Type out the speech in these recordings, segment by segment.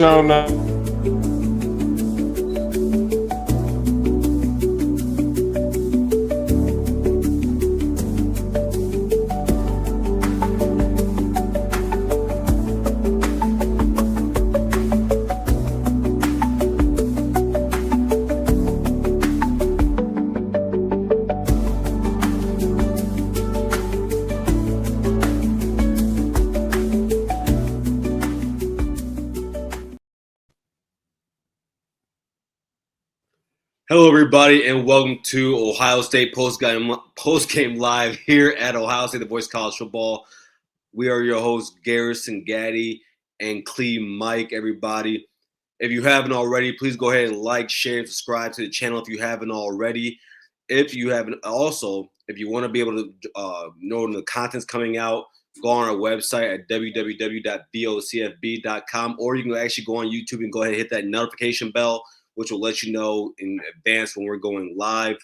No. Hello, everybody, and welcome to Ohio State Postgame Live here at Ohio State, the Voice of College Football. We are your hosts, Garrison Gaddy and Clee Mike, everybody. If you haven't already, please go ahead and like, share, and subscribe to the channel if you haven't already. If you want to be able to know when the content's coming out, go on our website at www.bocfb.com, or you can actually go on YouTube and go ahead and hit that notification bell, which will let you know in advance when we're going live.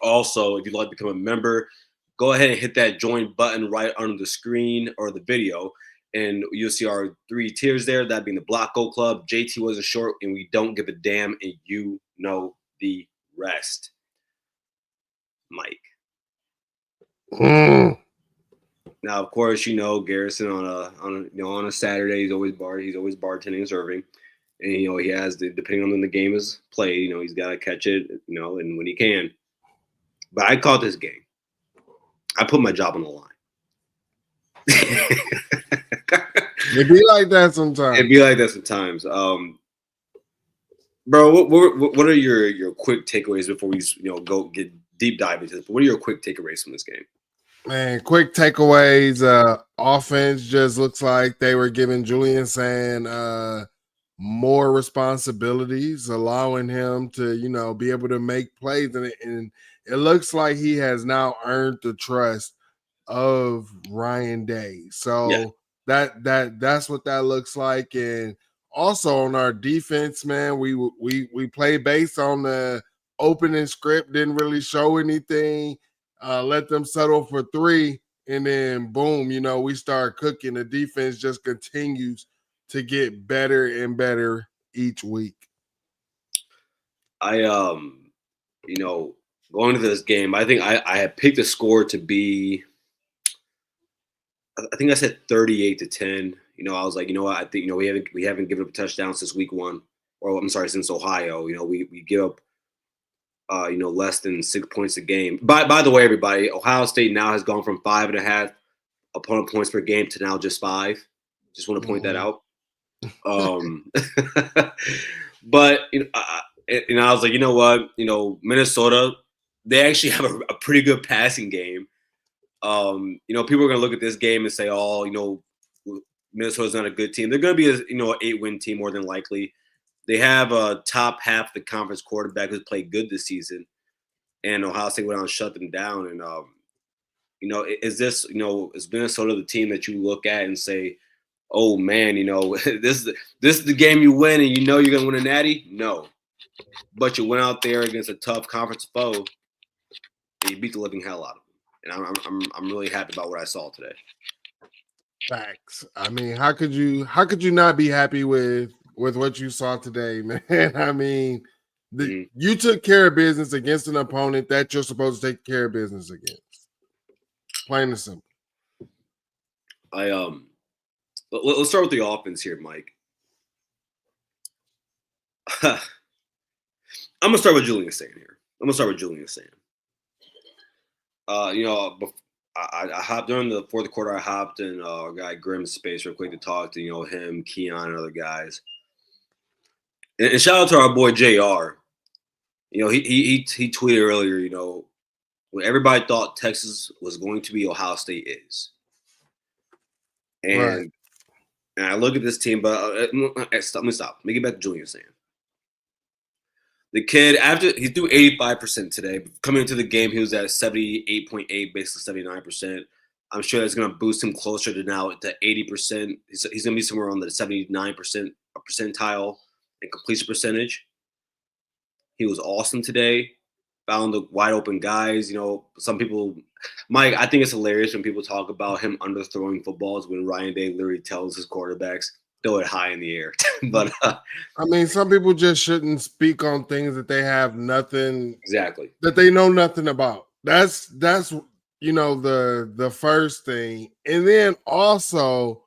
Also, if you'd like to become a member, go ahead and hit that join button right under the screen or the video, and you'll see our 3 tiers there, that being the Block Go Club, JT Wasn't Short, and We Don't Give a Damn, and you know the rest. Mike. Now, of course, Garrison on a Saturday, he's always bartending and serving. And, he has depending on when the game is played, he's got to catch it, and when he can. But I caught this game. I put my job on the line. It be like that sometimes. Bro, what are your quick takeaways before we go get deep dive into this? What are your quick takeaways from this game? Man, quick takeaways. Offense just looks like they were giving Julian Sand more responsibilities, allowing him to, be able to make plays. And it looks like he has now earned the trust of Ryan Day. So that's what that looks like. And also on our defense, man, we play based on the opening script, didn't really show anything, let them settle for 3, and then boom, we start cooking. The defense just continues to get better and better each week. Going to this game, I think I had picked a score to be, I think I said 38-10. I was like, what? I think, we haven't given up a touchdown since week 1, or I'm sorry, since Ohio. We give up, less than 6 points a game. By the way, everybody, Ohio State now has gone from 5.5 opponent points per game to now just 5. Just want to point that out. But I was like, you know what? Minnesota, they actually have a pretty good passing game. People are gonna look at this game and say, "Oh, Minnesota's not a good team." They're gonna be an 8-win team more than likely. They have a top half of the conference quarterback who's played good this season, and Ohio State went out and shut them down. And is Minnesota the team that you look at and say, "Oh man, this is the game you win, and you're gonna win a natty"? No, but you went out there against a tough conference foe, and you beat the living hell out of them. And I'm really happy about what I saw today. Facts. I mean, how could you not be happy with what you saw today, man? I mean, you took care of business against an opponent that you're supposed to take care of business against. Plain and simple. Let's start with the offense here, Mike. I'm gonna start with Julian Sand here. I hopped during the fourth quarter. I hopped in our guy Grimm's space real quick to talk to him, Keon, and other guys. And shout out to our boy JR. He tweeted earlier. When everybody thought Texas was going to be, Ohio State is. And right. And I look at this team, but let me stop. Let me get back to Julian Sand. The kid, after he threw 85% today, coming into the game, he was at 78.8, basically 79%. I'm sure that's going to boost him closer to now to 80%. He's going to be somewhere on the 79% percentile in completion percentage. He was awesome today. Found the wide open guys. Some people, Mike, I think it's hilarious when people talk about him underthrowing footballs when Ryan Day literally tells his quarterbacks, throw it high in the air. But I mean, some people just shouldn't speak on things that they have nothing exactly. that they know nothing about. That's the first thing. And then also,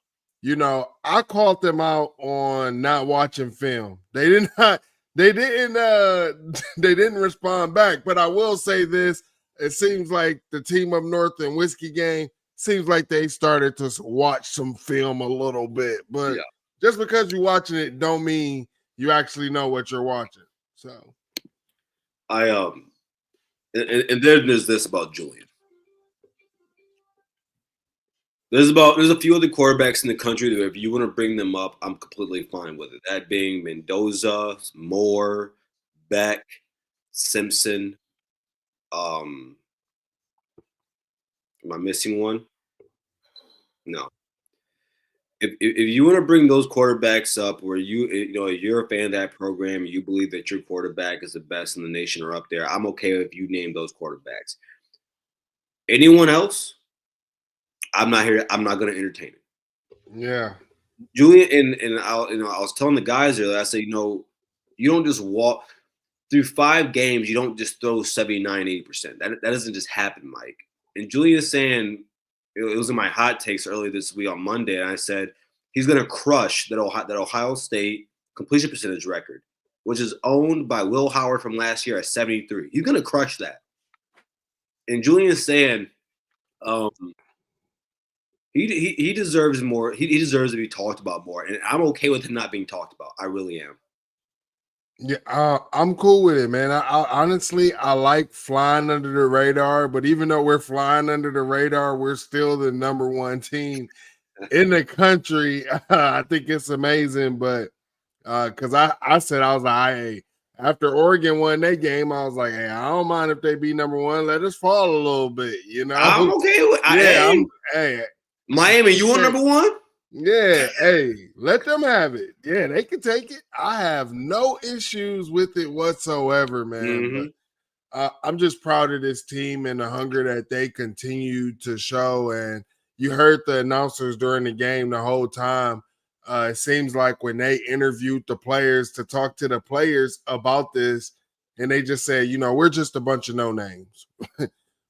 I called them out on not watching film. They did not they didn't they didn't respond back. But I will say this, it seems like the team up north in Whiskey Game seems like they started to watch some film a little bit. But Yeah. just because you're watching it don't mean you actually know what you're watching. So And then there's this about Julian. There's a few other quarterbacks in the country that if you want to bring them up, I'm completely fine with it. That being Mendoza, Moore, Beck, Simpson. Am I missing one? No. If you want to bring those quarterbacks up, where you're a fan of that program, you believe that your quarterback is the best in the nation or up there, I'm okay if you name those quarterbacks. Anyone else, I'm not here. I'm not going to entertain it. yeah. Julian and I was telling the guys earlier. I said, you don't just walk through 5 games. You don't just throw 79, 80%. That doesn't just happen, Mike. And Julian is saying, it was in my hot takes earlier this week on Monday, and I said he's going to crush that Ohio State completion percentage record, which is owned by Will Howard from last year at 73. He's going to crush that. And Julian is saying, he deserves more. He deserves to be talked about more, and I'm okay with him not being talked about. I really am. Yeah, I'm cool with it, man. I honestly like flying under the radar, but even though we're flying under the radar, we're still the number 1 team in the country. I think it's amazing, but because I said I was like, hey, after Oregon won that game, I was like, hey, I don't mind if they be number 1. Let us fall a little bit, I'm okay with. Hey, Miami, you want number 1? Yeah, hey, let them have it. Yeah, they can take it. I have no issues with it whatsoever, man. Mm-hmm. But I'm just proud of this team and the hunger that they continue to show. And you heard the announcers during the game the whole time. It seems like when they interviewed the players to talk to the players about this, and they just said, we're just a bunch of no names.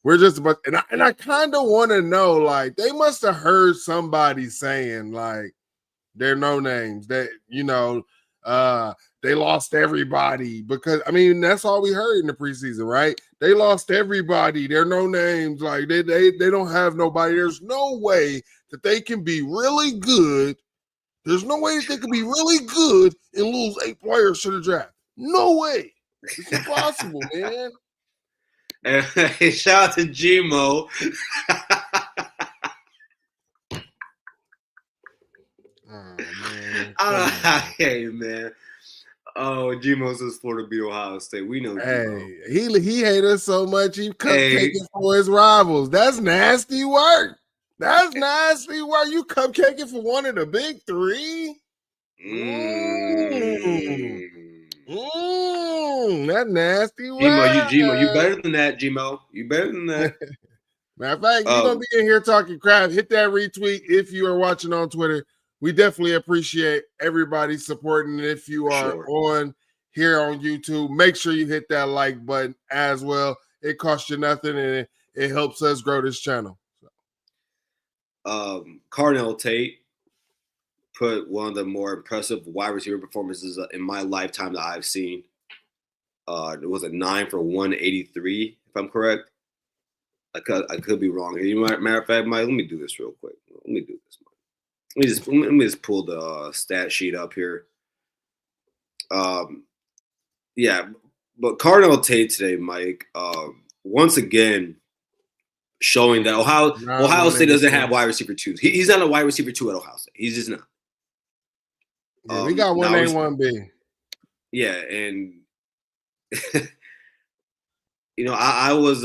We're just about, and I kind of want to know, like, they must have heard somebody saying, like, they're no names, that, they lost everybody, because I mean, that's all we heard in the preseason, right? They lost everybody, they're no names, like they don't have nobody. There's no way that they can be really good. There's no way that they can be really good and lose 8 players to the draft. No way. It's impossible, man. And shout out to Gmo. Oh, man. Hey, man. Oh, Gmo says Florida beat Ohio State. We know Gmo. Hey, he hate us so much he cupcaking for his rivals. That's nasty work. That's nasty work. You cupcaking for one of the big 3? That's nasty work. Gmo, you better than that, Gmo. You better than that. Matter of fact, you're gonna be in here talking crap. Hit that retweet if you are watching on Twitter. We definitely appreciate everybody supporting. If you are on here on YouTube, make sure you hit that like button as well. It costs you nothing, and it helps us grow this channel. Carnell Tate put one of the more impressive wide receiver performances in my lifetime that I've seen. It was a 9 for 183, if I'm correct. I could be wrong. Matter of fact, Mike, let me do this real quick. Let me do this, Mike. Let me just pull the stat sheet up here. Yeah, but Carnell Tate today, Mike, once again showing that Ohio State doesn't have wide receiver 2s. He's not a wide receiver 2 at Ohio State. He's just not. Yeah, we got 1A, 1B. Yeah, and I was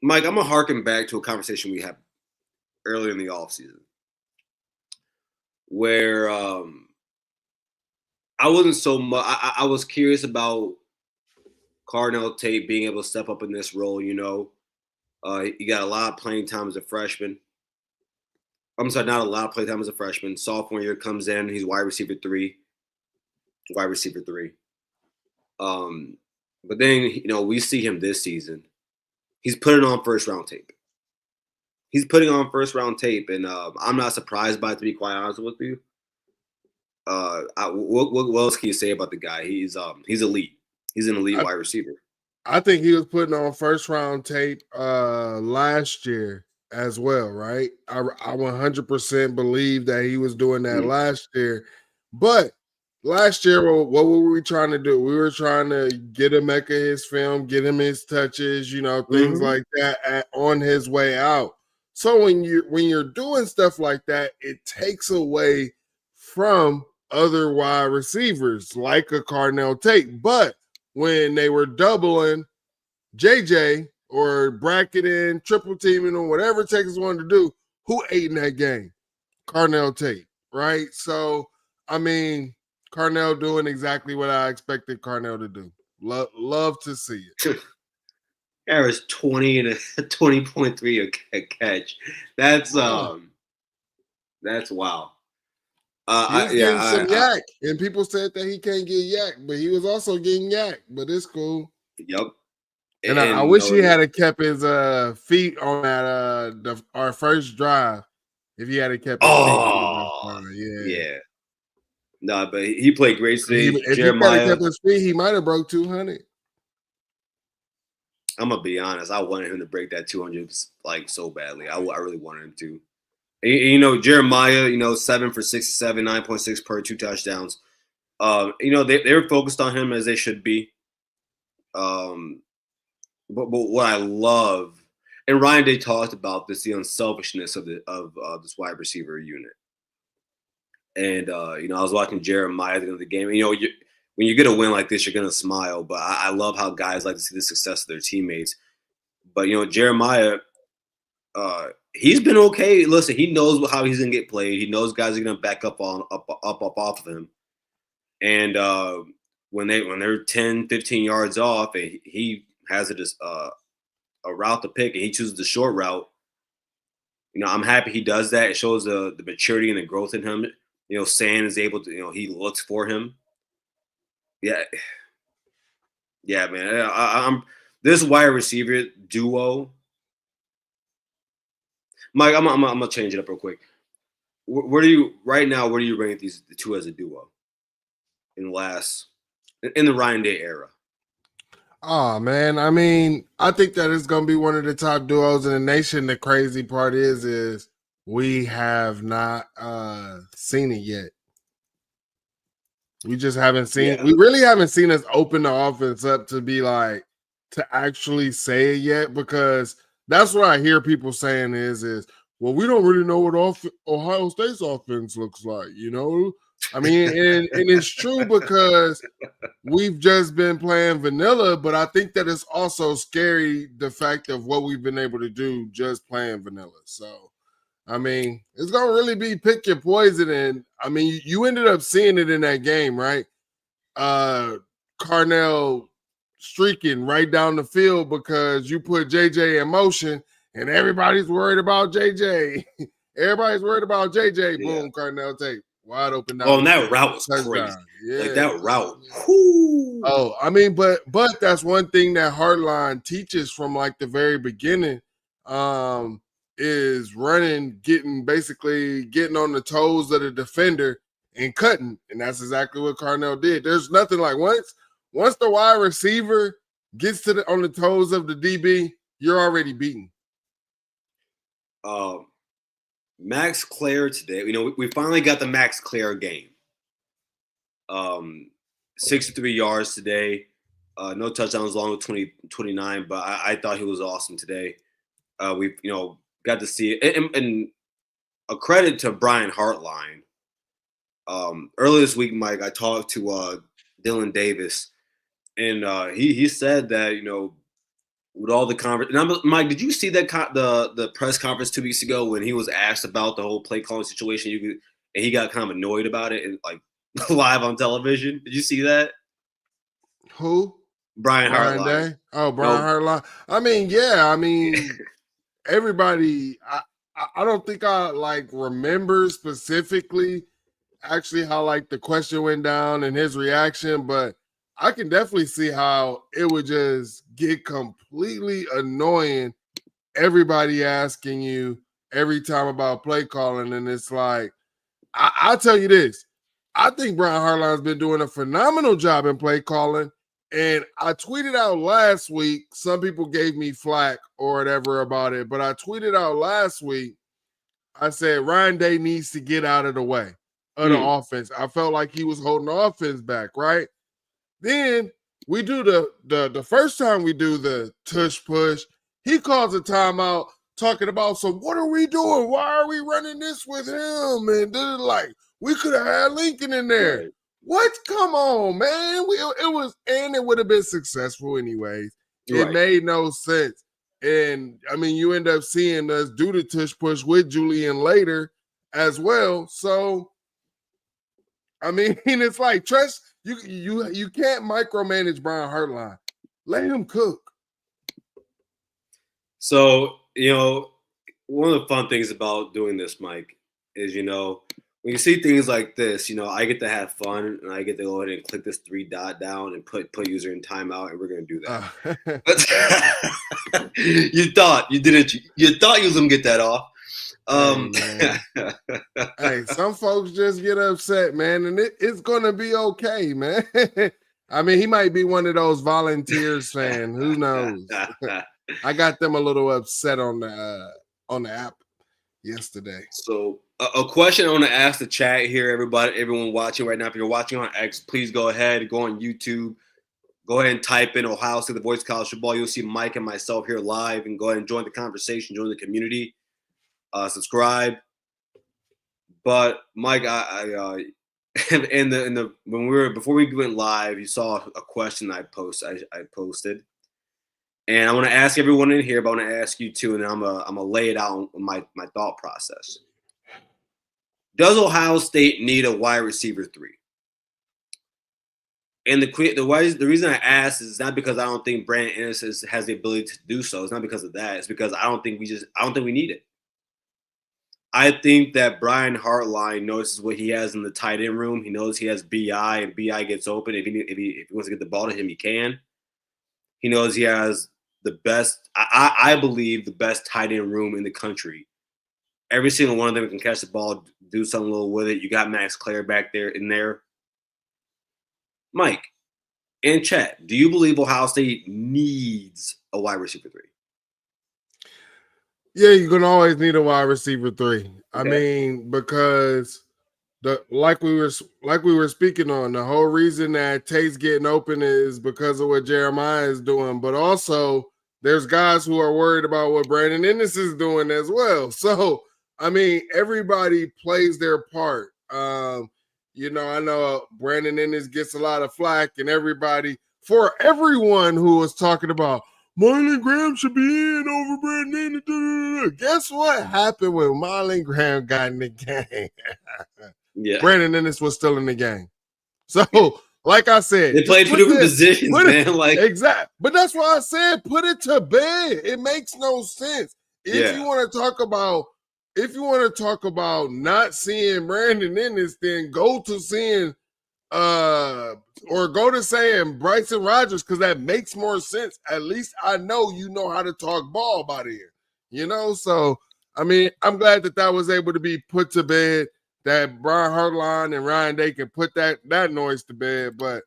Mike, I'm gonna harken back to a conversation we had earlier in the offseason where I wasn't so much. I was curious about Carnell Tate being able to step up in this role. He got a lot of playing time as a freshman. I'm sorry, not a lot of playtime as a freshman. Sophomore year comes in, he's wide receiver three. Wide receiver three. But then we see him this season. He's putting on first round tape. He's putting on first round tape, and I'm not surprised by it, to be quite honest with you. What else can you say about the guy? He's elite. He's an elite wide receiver. I think he was putting on first round tape last year as well, right? I 100% believe that he was doing that last year. But last year, what were we trying to do? We were trying to get him his film, get him his touches, things like that on his way out. So when you're doing stuff like that, it takes away from other wide receivers like a Carnell Tate. But when they were doubling JJ or bracketing, triple teaming, or whatever Texas wanted to do, who ate in that game? Carnell Tate, right? So, I mean, Carnell doing exactly what I expected Carnell to do. Love to see it. Average 20 and a 20.3 a catch. That's wow. He was getting some yak, and people said that he can't get yak, but he was also getting yak. But it's cool. Yep. And I wish he had kept his feet on that our first drive. If he had kept his feet, yeah. No, but he played great today. If Jeremiah, he had kept his feet, he might have broke 200. I'm gonna be honest. I wanted him to break that 200 like so badly. I really wanted him to. And, Jeremiah, 7 for 67, 9.6 per 2 touchdowns. They were focused on him as they should be. But what I love, and Ryan Day talked about this, the unselfishness of this wide receiver unit. And I was watching Jeremiah at the end of the game. When you get a win like this, you're gonna smile. But I love how guys like to see the success of their teammates. But Jeremiah, he's been okay. Listen, he knows how he's gonna get played. He knows guys are gonna back up off of him. And when they're 10, 15 yards off, and he has a route to pick, and he chooses the short route. I'm happy he does that. It shows the maturity and the growth in him. Sand is able to, he looks for him. Yeah, man. I'm this wide receiver duo. Mike, I'm gonna change it up real quick. Where do you rank the two as a duo in the Ryan Day era? Oh man, I mean, I think that it's gonna be one of the top duos in the nation. The crazy part is we have not seen it yet. We just haven't seen. Yeah. We really haven't seen us open the offense up to be like to actually say it yet, because that's what I hear people saying is well, we don't really know what Ohio State's offense looks like. I mean, and it's true because we've just been playing vanilla, but I think that it's also scary the fact of what we've been able to do just playing vanilla. So, I mean, it's going to really be pick your poison. And, I mean, you ended up seeing it in that game, right? Carnell streaking right down the field because you put JJ in motion and everybody's worried about JJ. Everybody's worried about JJ. Yeah. Boom, Carnell Tate. Wide open. Oh, and that route was crazy. Yeah. Like that route. Whoo. Oh, I mean, but that's one thing that Hardline teaches from like the very beginning, is basically getting on the toes of the defender and cutting, and that's exactly what Carnell did. There's nothing like once the wide receiver gets on the toes of the DB, you're already beaten. Max Clare today, we finally got the Max Clare game. 63 yards today. No touchdowns, long with 29, but I thought he was awesome today. We got to see it. And a credit to Brian Hartline. Earlier this week, Mike, I talked to Dylan Davis, and he said that, with all the conference, and Mike, did you see that the press conference 2 weeks ago when he was asked about the whole play calling situation? And he got kind of annoyed about it, and like live on television. Did you see that? Who? Brian Hartline. Oh, Brian Hartline. I mean, yeah. I mean, everybody. I don't think I like remember specifically actually how like the question went down and his reaction, but I can definitely see how it would just get completely annoying. Everybody asking you every time about play calling, and it's like I'll tell you this. I think Brian Hartline's been doing a phenomenal job in play calling. And I tweeted out last week, some people gave me flack or whatever about it, but I tweeted out last week, I said Ryan Day needs to get out of the way of the offense. I felt like he was holding the offense back, right? Then we do the first time we do the tush push, he calls a timeout talking about, so what are we doing? Why are we running this with him? And then like, we could have had Lincoln in there. Right. What? Come on, man. It was, and it would have been successful anyways. It made no sense. And I mean, you end up seeing us do the tush push with Julian later as well. So I mean, it's like trust you can't micromanage Brian Hartline. Let him cook. So, one of the fun things about doing this, Mike, is, when you see things like this, I get to have fun and I get to go ahead and click this 3-dot down and put user in timeout, and we're going to do that. You thought you was going to get that off. Hey, some folks just get upset, man, and it's gonna be okay, man. I mean, he might be one of those volunteers fan. Who knows? I got them a little upset on the app yesterday. So, a question I want to ask the chat here, everyone watching right now. If you're watching on X, please go ahead, go on YouTube, go ahead and type in Ohio State, the voice of college football. You'll see Mike and myself here live, and go ahead and join the conversation, join the community. Subscribe. But Mike, I before we went live, you saw a question I posted, and I want to ask everyone in here, but I want to ask you too, and I'm gonna lay it out on my thought process. Does Ohio State need a wide receiver 3? And the reason I ask is not because I don't think Brandon Ennis has the ability to do so. It's not because of that. It's because I don't think we need it. I think that Brian Hartline notices what he has in the tight end room. He knows he has BI, and BI gets open. If he wants to get the ball to him, he can. He knows he has the best, I believe, the best tight end room in the country. Every single one of them can catch the ball, do something little with it. You got Max Clare back there in there. Mike, in chat, do you believe Ohio State needs a wide receiver 3? Yeah, you're gonna always need a wide receiver 3. Okay. I mean, because like we were speaking on, the whole reason that Tate's getting open is because of what Jeremiah is doing, but also there's guys who are worried about what Brandon Ennis is doing as well. So I mean, everybody plays their part. I know Brandon Ennis gets a lot of flack, and everyone who was talking about Marlon Graham should be in over Brandon Ennis. Guess what happened when Marlon Graham got in the game? Yeah. Brandon Ennis was still in the game. So, like I said, they played two different positions, man. Exactly. But that's why I said put it to bed. It makes no sense. If you want to talk about not seeing Brandon Ennis, then go to seeing or go to saying Bryson Rogers, because that makes more sense. At least I know you know how to talk ball about here. So I mean, I'm glad that was able to be put to bed, that Brian Hartline and Ryan Day can put that noise to bed. But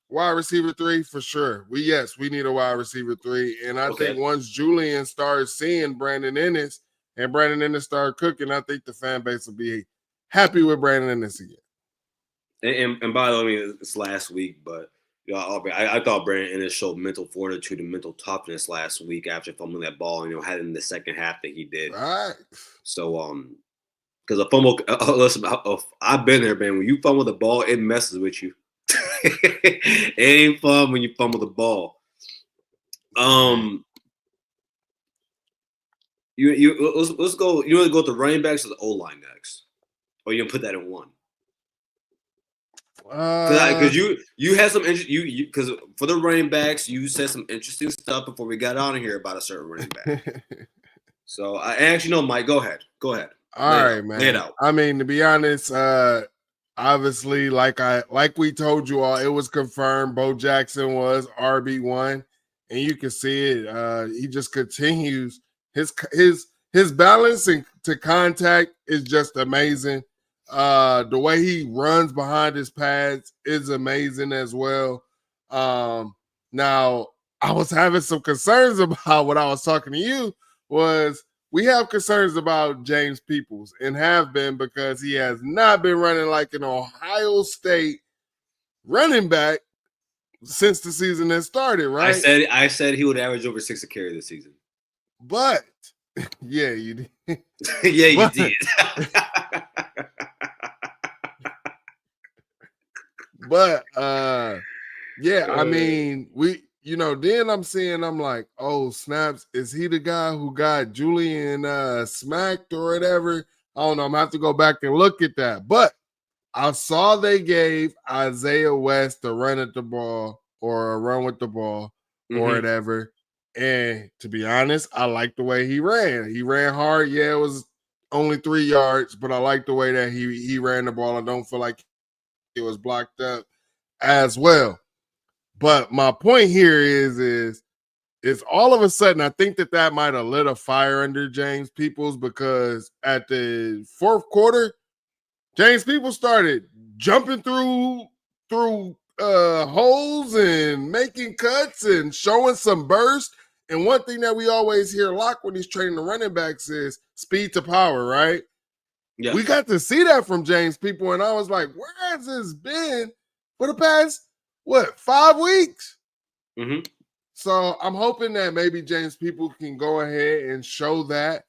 wide receiver 3 for sure. We need a wide receiver 3. And I think once Julian starts seeing Brandon Ennis and Brandon Ennis start cooking, I think the fan base will be happy with Brandon Ennis again. And by the way, it's last week, but I thought Brandon Ennis showed mental fortitude and mental toughness last week after fumbling that ball, and had it in the second half that he did. Right. So, because a fumble, listen, I've been there, man. When you fumble the ball, it messes with you. It ain't fun when you fumble the ball. Let's go. You want to go with the running backs or the O-line next, or you gonna put that in one? Because you had some because for the running backs, you said some interesting stuff before we got on here about a certain running back. So I actually no, Mike, go ahead. All right, man. Lay it out. I mean, to be honest, obviously, like we told you all, it was confirmed Bo Jackson was RB1, and you can see it. He just continues his balance and to contact is just amazing. The way he runs behind his pads is amazing as well. Now I was having some concerns about what I was talking to you was we have concerns about James Peoples and have been because he has not been running like an Ohio State running back since the season has started, right? I said he would average over 6 a carry this season. But yeah, you did. Yeah, you did. But yeah, I mean, then I'm like, oh, snaps, is he the guy who got Julian smacked or whatever? I don't know. I'm gonna have to go back and look at that. But I saw they gave Isaiah West a run at the ball or a run with the ball or whatever. And to be honest, I like the way he ran. He ran hard. Yeah, it was only 3 yards, but I like the way that he ran the ball. I don't feel like it was blocked up as well. But my point here is all of a sudden I think that might have lit a fire under James Peoples because at the fourth quarter, James Peoples started jumping through holes and making cuts and showing some burst. And one thing that we always hear Locke when he's training the running backs is speed to power, right? Yeah. We got to see that from James Peoples, and I was like, where has this been for the past 5 weeks? So I'm hoping that maybe James Peoples can go ahead and show that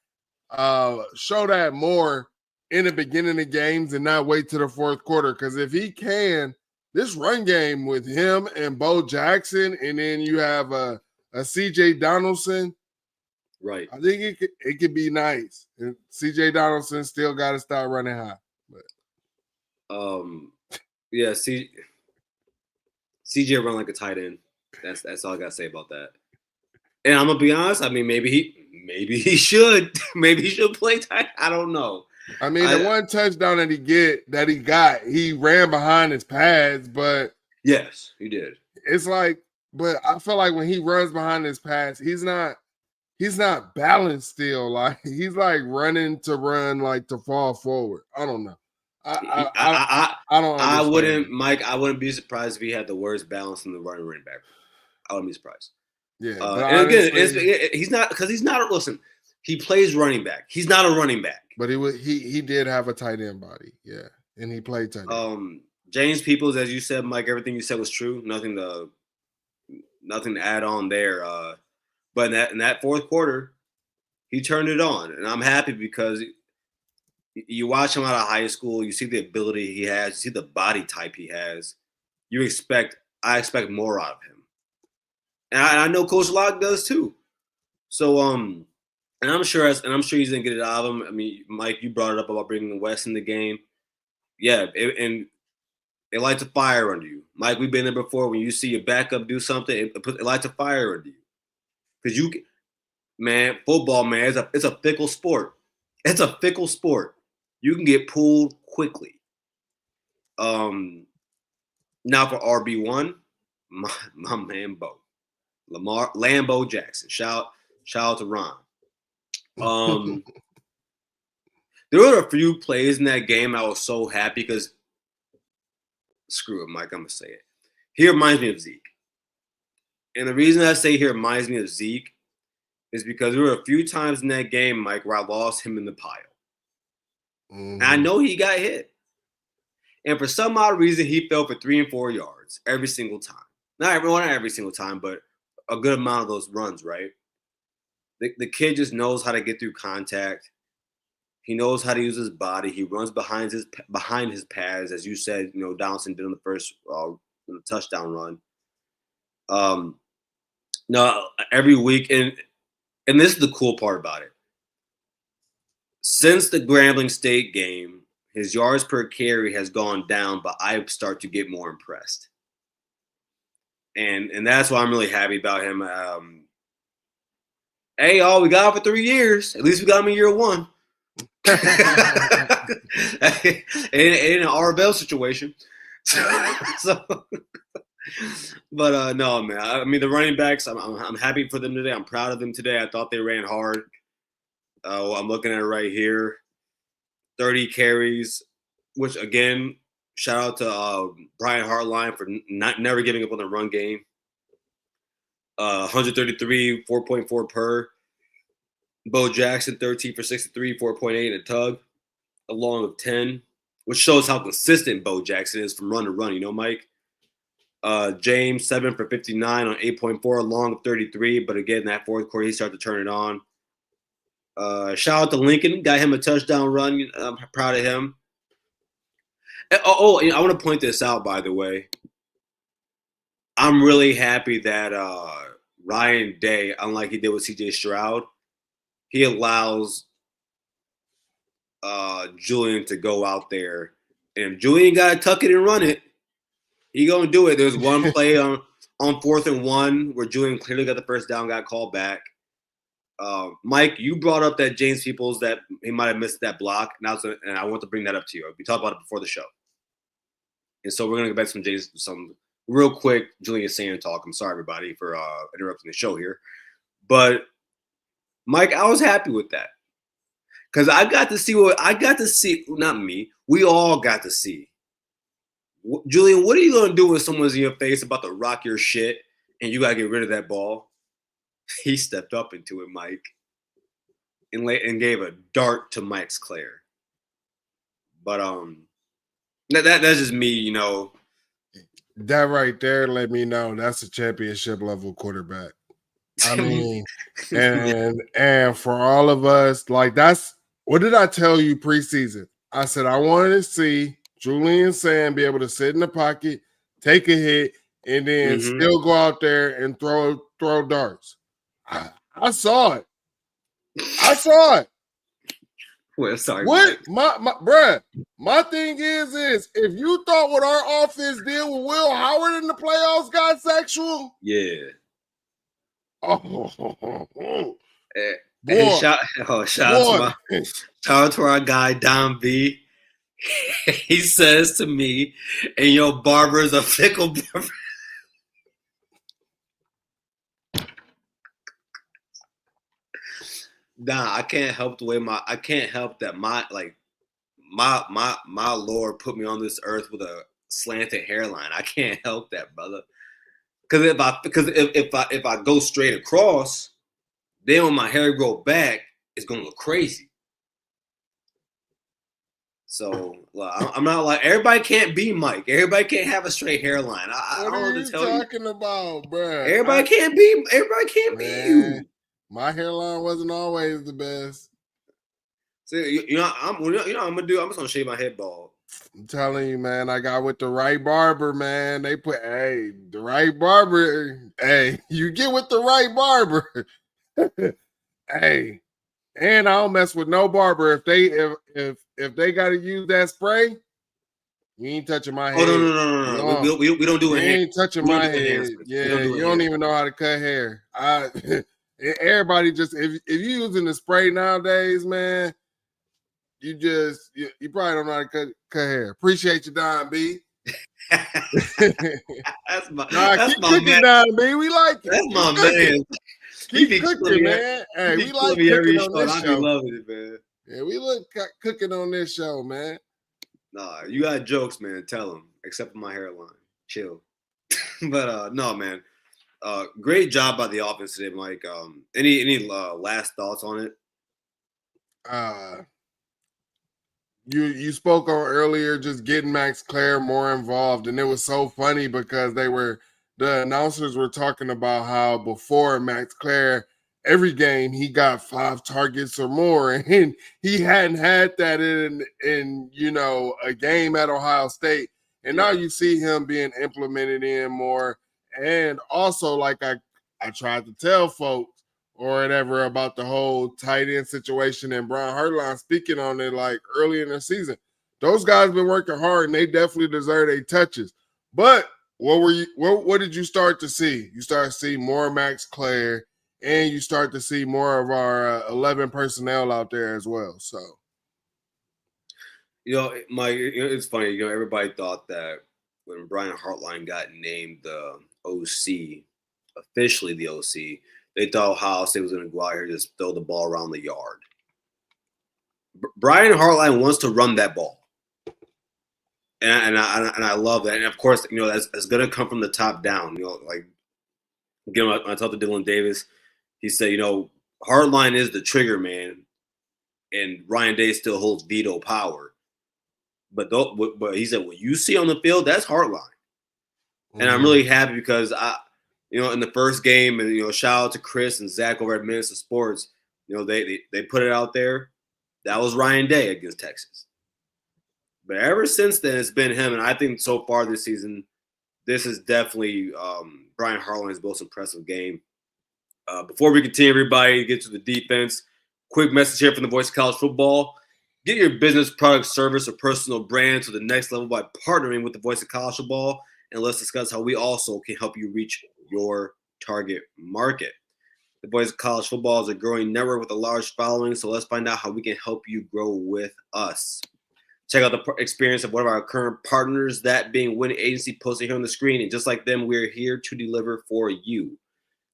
more in the beginning of games and not wait to the fourth quarter. Because if he can, this run game with him and Bo Jackson, and then you have a CJ Donaldson, right? I think it could be nice. And CJ Donaldson still got to start running high. But yeah, CJ run like a tight end. That's all I gotta say about that. And I'm gonna be honest. I mean, maybe he should. Maybe he should play tight. I don't know. I mean, the one touchdown that he got, he ran behind his pads, but yes, he did. It's like, but I feel like when he runs behind his pads, he's not balanced still. Like he's like running to run, like to fall forward. I don't know. I don't. I wouldn't, Mike. I wouldn't be surprised if he had the worst balance in the running back. I wouldn't be surprised. Yeah, and again, he's not because he's not. Listen, he plays running back. He's not a running back. But he did have a tight end body, yeah, and he played tight end. James Peoples, as you said, Mike, everything you said was true. Nothing to add on there. But in that fourth quarter, he turned it on, and I'm happy because you watch him out of high school, you see the ability he has, you see the body type he has. I expect more out of him. And I know Coach Locke does too. So and I'm sure he's gonna get it out of him. I mean, Mike, you brought it up about bringing West in the game. Yeah, and it lights a fire under you. Mike, we've been there before. When you see your backup do something, it lights a fire under you. Because football, man, it's a fickle sport. It's a fickle sport. You can get pulled quickly. Now for RB1, my man Bo. Lambo Jackson. Shout out to Ron. There were a few plays in that game I was so happy because screw it, Mike, I'm gonna say it. He reminds me of Zeke. And the reason I say he reminds me of Zeke is because there were a few times in that game, Mike, where I lost him in the pile. And I know he got hit. And for some odd reason, he fell for 3 and 4 yards every single time. Not every single time, but a good amount of those runs, right? The kid just knows how to get through contact. He knows how to use his body. He runs behind his pads, as you said. Donaldson did on the first touchdown run. No, every week, and this is the cool part about it. Since the Grambling State game, his yards per carry has gone down, but I start to get more impressed. And that's why I'm really happy about him. I think he's going to get it out of him. I mean, Mike, you brought it up about bringing West in the game. Yeah, and again, it's the cool part about it. Since the Grambling State game, his yards per carry has gone down, but I've started to get more impressed. And that's why I'm really happy about him. I mean, Hey, all we got him for 3 years. At least we got him in year 1. in an RBL situation. But no, man. I mean, the running backs. I'm happy for them today. I'm proud of them today. I thought they ran hard. I'm looking at it right here. 30 carries, which again, shout out to Brian Hartline for never giving up on the run game. 133, 4.4 per. Bo Jackson, 13 for 63, 4.8 and a tug, along with 10, which shows how consistent Bo Jackson is from run to run. You know, Mike. James, 7 for 59 on 8.4, along with 33. But again, that fourth quarter, he started to turn it on. Shout out to Lincoln, got him a touchdown run. I'm proud of him. Oh, I want to point this out, by the way. I'm really happy that Ryan Day, unlike he did with CJ Stroud, he allows Julian to go out there. And if Julian got to tuck it and run it, he going to do it. There's one play on 4th and 1 where Julian clearly got the first down, got called back. Mike, you brought up that James Peoples, that he might have missed that block, and I want to bring that up to you. We talked about it before the show. And so we're going to go back to some real quick Julian Sand talk. I'm sorry, everybody, for interrupting the show here. But, Mike, I was happy with that. Because I got to see, not me, we all got to see. Julian, what are you going to do when someone's in your face about to rock your shit and you got to get rid of that ball? He stepped up into it, Mike, and gave a dart to Mike's Claire. But that's just me, you know. That right there let me know that's a championship level quarterback. I mean, and for all of us, like, that's what did I tell you preseason? I said I wanted to see Julian Sand be able to sit in the pocket, take a hit, and then still go out there and throw darts. I saw it. I saw it. Well, sorry. What bruh, my thing is if you thought what our offense did with Will Howard in the playoffs got sexual, yeah. Oh, shout out to our guy Don B. He says to me, "And your barber's a fickle barber." Nah, I can't help that my Lord put me on this earth with a slanted hairline. I can't help that, brother. Because if I go straight across, then when my hair grow back, it's gonna look crazy. So I'm not like everybody can't be Mike. Everybody can't have a straight hairline. I don't know what to tell you. What are you talking about, bro? Everybody can't be you. My hairline wasn't always the best. So I'm just gonna shave my head bald. I'm telling you, man, I got with the right barber, man. They put the right barber. Hey, you get with the right barber. Hey, and I don't mess with no barber. If they got to use that spray, you ain't touching my head. Oh no. We don't do it. You ain't touching my head. Yeah, you don't even know how to cut hair. Everybody just if you using the spray nowadays, man, you probably don't know how to cut hair. Appreciate you, Don B. That's my man. Don B. We like it. That's my man. Keep cooking, man. Hey, we like cooking on this show. I be loving it, man. Yeah, we look cooking on this show, man. Nah, you got jokes, man. Tell them. Except for my hairline. Chill. But no, man. Great job by the offense today, Mike. Any last thoughts on it? You spoke on earlier just getting Max Claire more involved, and it was so funny because the announcers were talking about how before Max Claire, every game he got 5 targets or more, and he hadn't had that in a game at Ohio State, and now you see him being implemented in more. And also, like I tried to tell folks or whatever about the whole tight end situation, and Brian Hartline speaking on it like early in the season. Those guys been working hard, and they definitely deserve their touches. But what did you start to see? You start to see more Max Claire and you start to see more of our 11 personnel out there as well. So, Mike, it's funny. Everybody thought that when Brian Hartline got named the OC, officially the OC, they thought Ohio State was going to go out here and just throw the ball around the yard. Brian Hartline wants to run that ball. And I love that. And of course, that's going to come from the top down. Like, again, when I talked to Dylan Davis, he said, Hartline is the trigger man, and Ryan Day still holds veto power. But he said, what you see on the field, that's Hartline. Mm-hmm. And I'm really happy because in the first game, and shout out to Chris and Zach over at Minnesota Sports, they put it out there. That was Ryan Day against Texas. But ever since then, it's been him. And I think so far this season, this is definitely Brian Hartline's most impressive game. Before we continue, everybody, get to the defense. Quick message here from the Voice of College Football. Get your business, product, service, or personal brand to the next level by partnering with the Voice of College Football. And let's discuss how we also can help you reach your target market. The Voice of College Football is a growing network with a large following, so let's find out how we can help you grow with us. Check out the experience of one of our current partners, that being Win Agency, posted here on the screen. And just like them, we're here to deliver for you.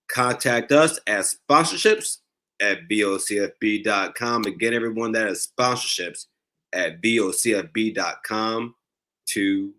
Contact us at sponsorships at vocfb.com. Again, everyone, that is sponsorships at vocfb.com today.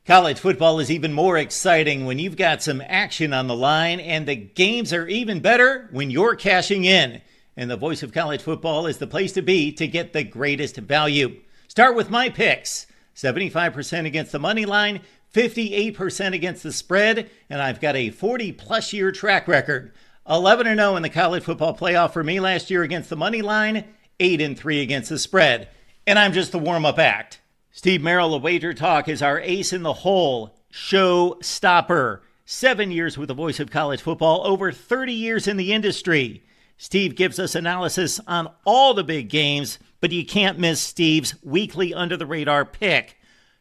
College football is even more exciting when you've got some action on the line, and the games are even better when you're cashing in. And the Voice of College Football is the place to be to get the greatest value. Start with my picks. 75% against the money line, 58% against the spread, and I've got a 40-plus year track record. 11-0 in the college football playoff for me last year against the money line, 8-3 against the spread. And I'm just the warm-up act. Steve Merrill of Wager Talk is our ace in the hole, show stopper. 7 years with the Voice of College Football, over 30 years in the industry. Steve gives us analysis on all the big games, but you can't miss Steve's weekly under-the-radar pick.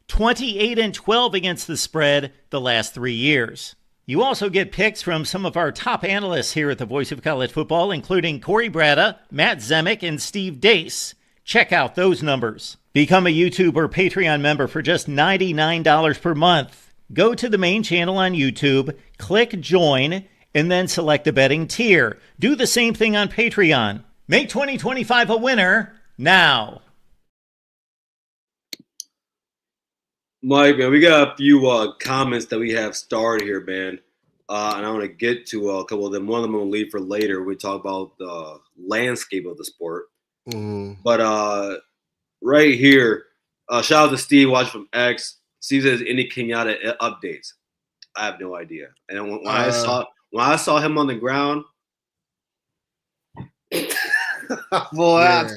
28-12 against the spread the last 3 years. You also get picks from some of our top analysts here at the Voice of College Football, including Corey Bratta, Matt Zemek, and Steve Dace. Check out those numbers. Become a YouTube or Patreon member for just $99 per month. Go to the main channel on YouTube, click join, and then select the betting tier. Do the same thing on Patreon. Make 2025 a winner now. Mike, man, we got a few comments that we have starred here, man. And I want to get to a couple of them. One of them I'm going to leave for later. We talk about the landscape of the sport. Mm-hmm. But right here, shout out to Steve watching from X. Steve says any Kenyatta updates. I have no idea. And when I saw him on the ground, boy, yeah.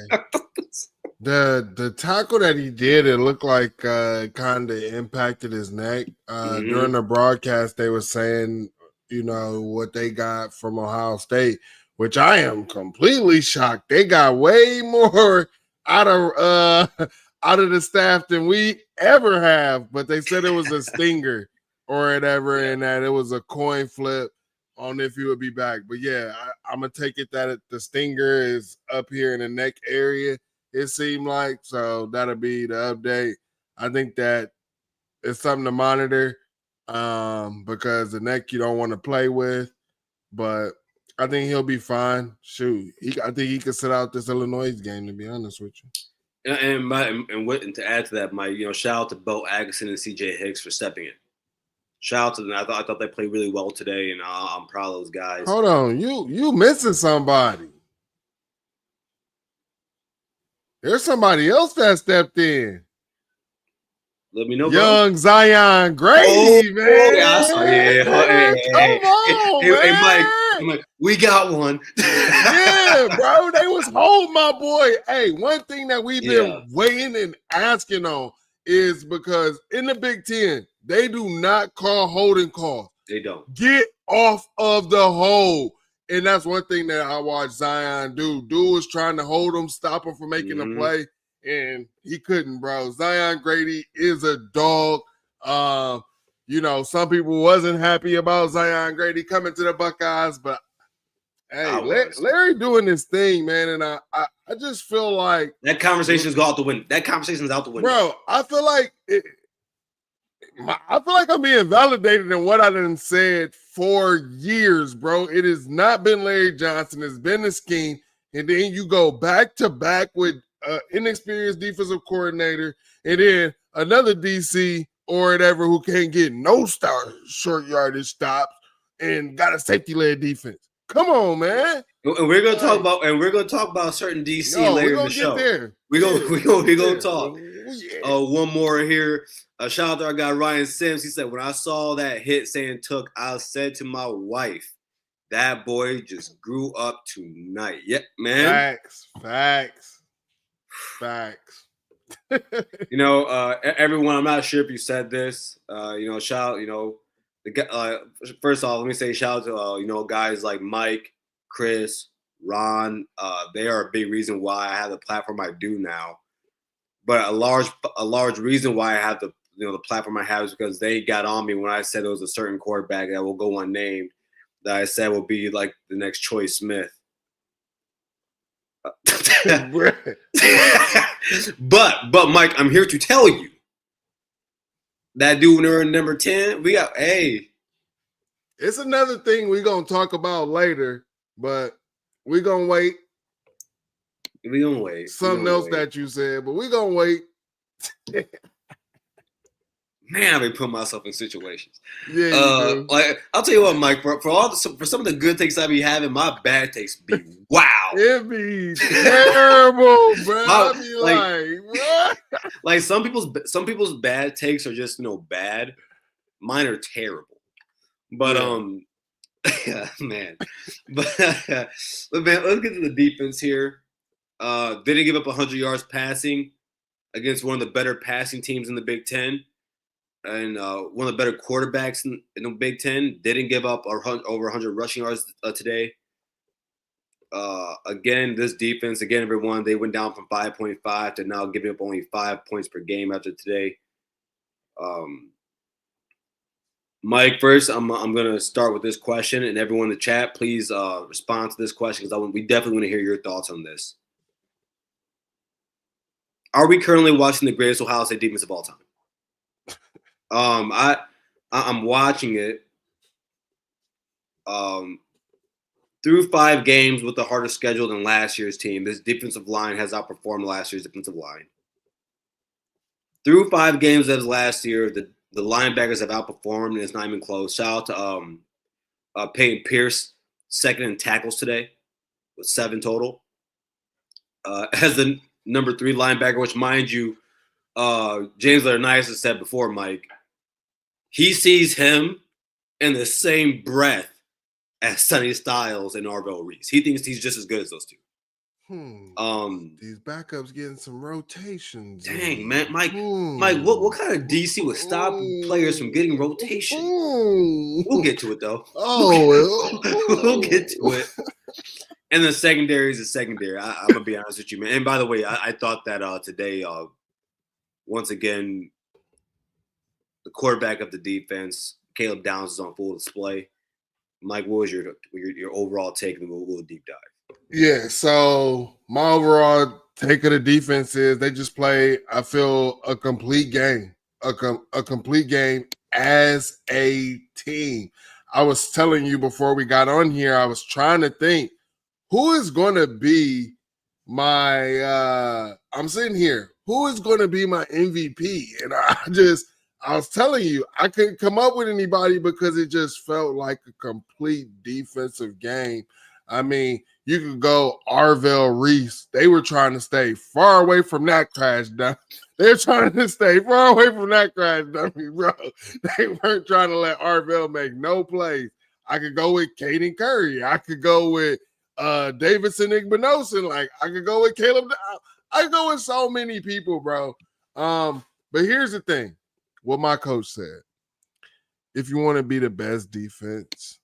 The tackle that he did, it looked like kind of impacted his neck. During the broadcast, they were saying, what they got from Ohio State, which I am completely shocked. They got way more out of the staff than we ever have, but they said it was a stinger or whatever, and that it was a coin flip on if he would be back. But yeah, I'm gonna take it that the stinger is up here in the neck area, it seemed like. So that'll be the update. I think that it's something to monitor because the neck you don't want to play with, but I think he'll be fine. Shoot, I think he could sit out this Illinois game, to be honest with you. And to add to that, Mike, shout out to Bo Agason and CJ Hicks for stepping in. Shout out to them. I thought they played really well today, and I'm proud of those guys. Hold on, you missing somebody? There's somebody else that stepped in. Let me know, young bro. Zion Grady, man. Come on, hey, Mike, we got one. Yeah, bro, they was holding my boy. Hey, one thing that we've been waiting and asking on is because in the Big Ten, they do not call holding calls. They don't. Get off of the hole. And that's one thing that I watched Zion do. Dude was trying to hold him, stop him from making a play, and he couldn't, bro. Zion Grady is a dog. some people wasn't happy about Zion Grady coming to the Buckeyes, but hey, Larry doing this thing, man, and I just feel like that conversation's out the window. That conversation's out the window, bro. I feel like I'm being validated in what I done said for years, bro. It has not been Larry Johnson. It's been the scheme. And then you go back to back with inexperienced defensive coordinator and then another DC or whatever who can't get no short yardage stops and got a safety-led defense. Come on, man. And we're gonna talk about certain DC later in the show. We're gonna talk. One more here. Shout out to our guy Ryan Sims. He said, when I saw that hit saying took, I said to my wife, that boy just grew up tonight. Yep, man. Facts. Everyone, I'm not sure if you said this. Shout out, first off, let me say shout out to guys like Mike, Chris, Ron. They are a big reason why I have the platform I do now. But a large reason why I have the platform I have is because they got on me when I said it was a certain quarterback that will go unnamed that I said will be like the next Troy Smith. but Mike, I'm here to tell you that dude in number 10, it's another thing we're gonna talk about later, but we're gonna wait. Something else that you said, but we're gonna wait. Man, I've been putting myself in situations. Yeah, you do. Like I'll tell you what, Mike. For some of the good takes I be having, my bad takes be wow. It be terrible, bro. I be like, what? Like some people's bad takes are just bad. Mine are terrible. But man. But man, let's get to the defense here. Didn't give up 100 yards passing against one of the better passing teams in the Big Ten. And one of the better quarterbacks in the Big Ten. Didn't give up over 100 rushing yards today. Again, this defense, everyone, they went down from 5.5 to now giving up only 5 points per game after today. Mike, first, I'm going to start with this question, and everyone in the chat, please respond to this question because we definitely want to hear your thoughts on this. Are we currently watching the greatest Ohio State defense of all time? I'm watching it. Through 5 games with a harder schedule than last year's team, this defensive line has outperformed last year's defensive line. Through 5 games as last year, the linebackers have outperformed, and it's not even close. Shout out to Peyton Pierce, second in tackles today with 7 total. As the number 3 linebacker, which, mind you, James Laurinaitis has said before, Mike, he sees him in the same breath as Sonny Styles and Arvell Reese. He thinks he's just as good as those two. These backups getting some rotations. Dang, man. Mike, what kind of DC would stop players from getting rotation? We'll get to it, though. We'll get to it. And the secondary is the secondary. I'm going to be honest with you, man. And by the way, I thought that today, once again, the quarterback of the defense, Caleb Downs, is on full display. Mike, what was your overall take, and we'll deep dive? Yeah, so my overall take of the defense is they just play, I feel, a complete game, a complete game as a team. I was telling you before we got on here, I was trying to think who is going to be my I'm sitting here, who is going to be my MVP? And I was telling you, I couldn't come up with anybody because it just felt like a complete defensive game. I mean, you could go Arvell Reese. They were trying to stay far away from that crash dummy. They're trying to stay far away from that crash dummy, bro. They weren't trying to let Arvell make no plays. I could go with Caden Curry. I could go with Davidson Igbinosun. Like, I could go with Caleb. I could go with so many people, bro. But here's the thing. What my coach said, if you want to be the best defense,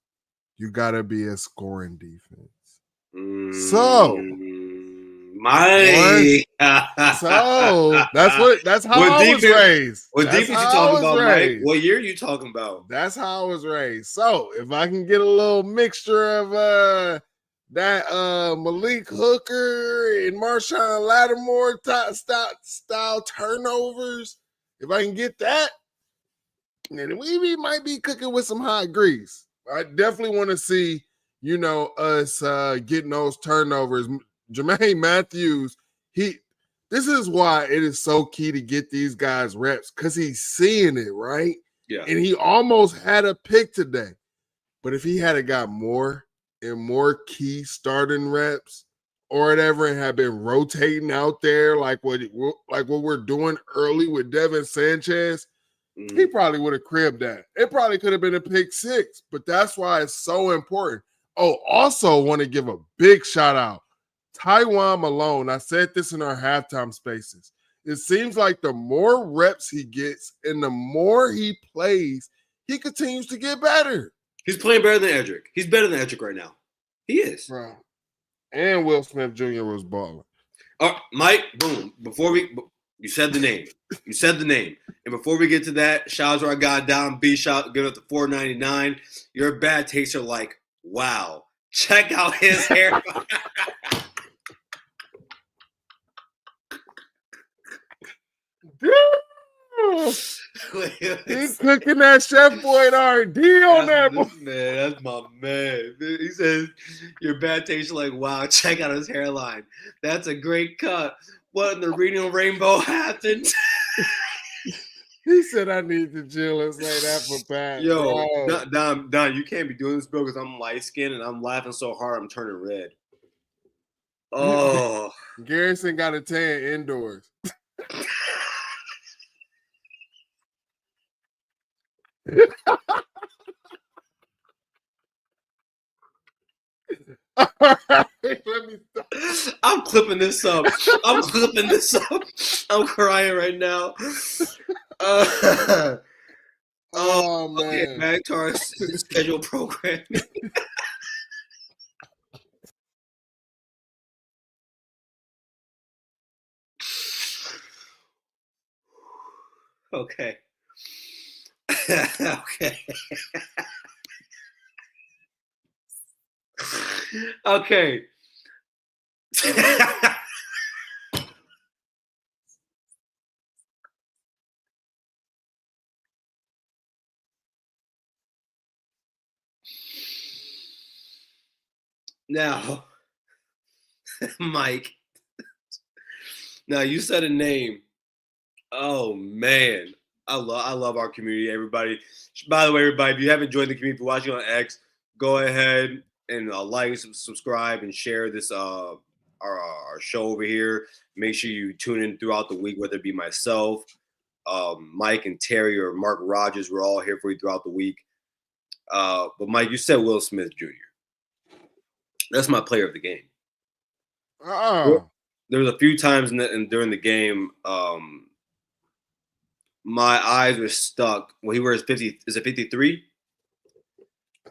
you got to be a scoring defense. So Mike. So that's how I was raised. What That's defense you how I talking was about, raised. Mike? What year are you talking about? That's how I was raised. So if I can get a little mixture of that Malik Hooker and Marshawn Lattimore style turnovers, if I can get that, then we might be cooking with some hot grease. I definitely want to see, us getting those turnovers. Jermaine Matthews, this is why it is so key to get these guys reps, because he's seeing it, right? Yeah. And he almost had a pick today. But if he had got more and more key starting reps or whatever, and had been rotating out there like what we're doing early with Devin Sanchez, he probably would have cribbed that. It probably could have been a pick 6, but that's why it's so important. Oh, also want to give a big shout out. Taiwan Malone, I said this in our halftime spaces. It seems like the more reps he gets and the more he plays, he continues to get better. He's playing better than Edric. He's better than Edric right now. He is. Bro. And Will Smith Jr. was balling. Mike, boom. You said the name. You said the name. And before we get to that, shout out to our guy Don B. Shout, give it up to $4.99. Your bad takes are like, wow. Check out his hair. He's cooking that Chef Boyardee on that. Man, that's my man. He says your bad taste like, wow, check out his hairline. That's a great cut. What in the Reading Rainbow happened? He said I need to chill and say that for Pat. Yo, Don, you can't be doing this, bro, because I'm light skinned and I'm laughing so hard I'm turning red. Oh, Garrison got a tan indoors. All right, let me stop. I'm clipping this up. I'm crying right now. Oh man. Okay, back to our scheduled programming. Okay. Okay. Okay. Now, Mike. Now you said a name. Oh man, I love our community. Everybody. By the way, everybody, if you haven't joined the community, if you're watching on X, go ahead and like, subscribe, and share this our show over here. Make sure you tune in throughout the week, whether it be myself, Mike and Terry, or Mark Rogers. We're all here for you throughout the week. But Mike, you said Will Smith Jr. That's my player of the game. There was a few times during the game, my eyes were stuck when he wears 50. Is it 53?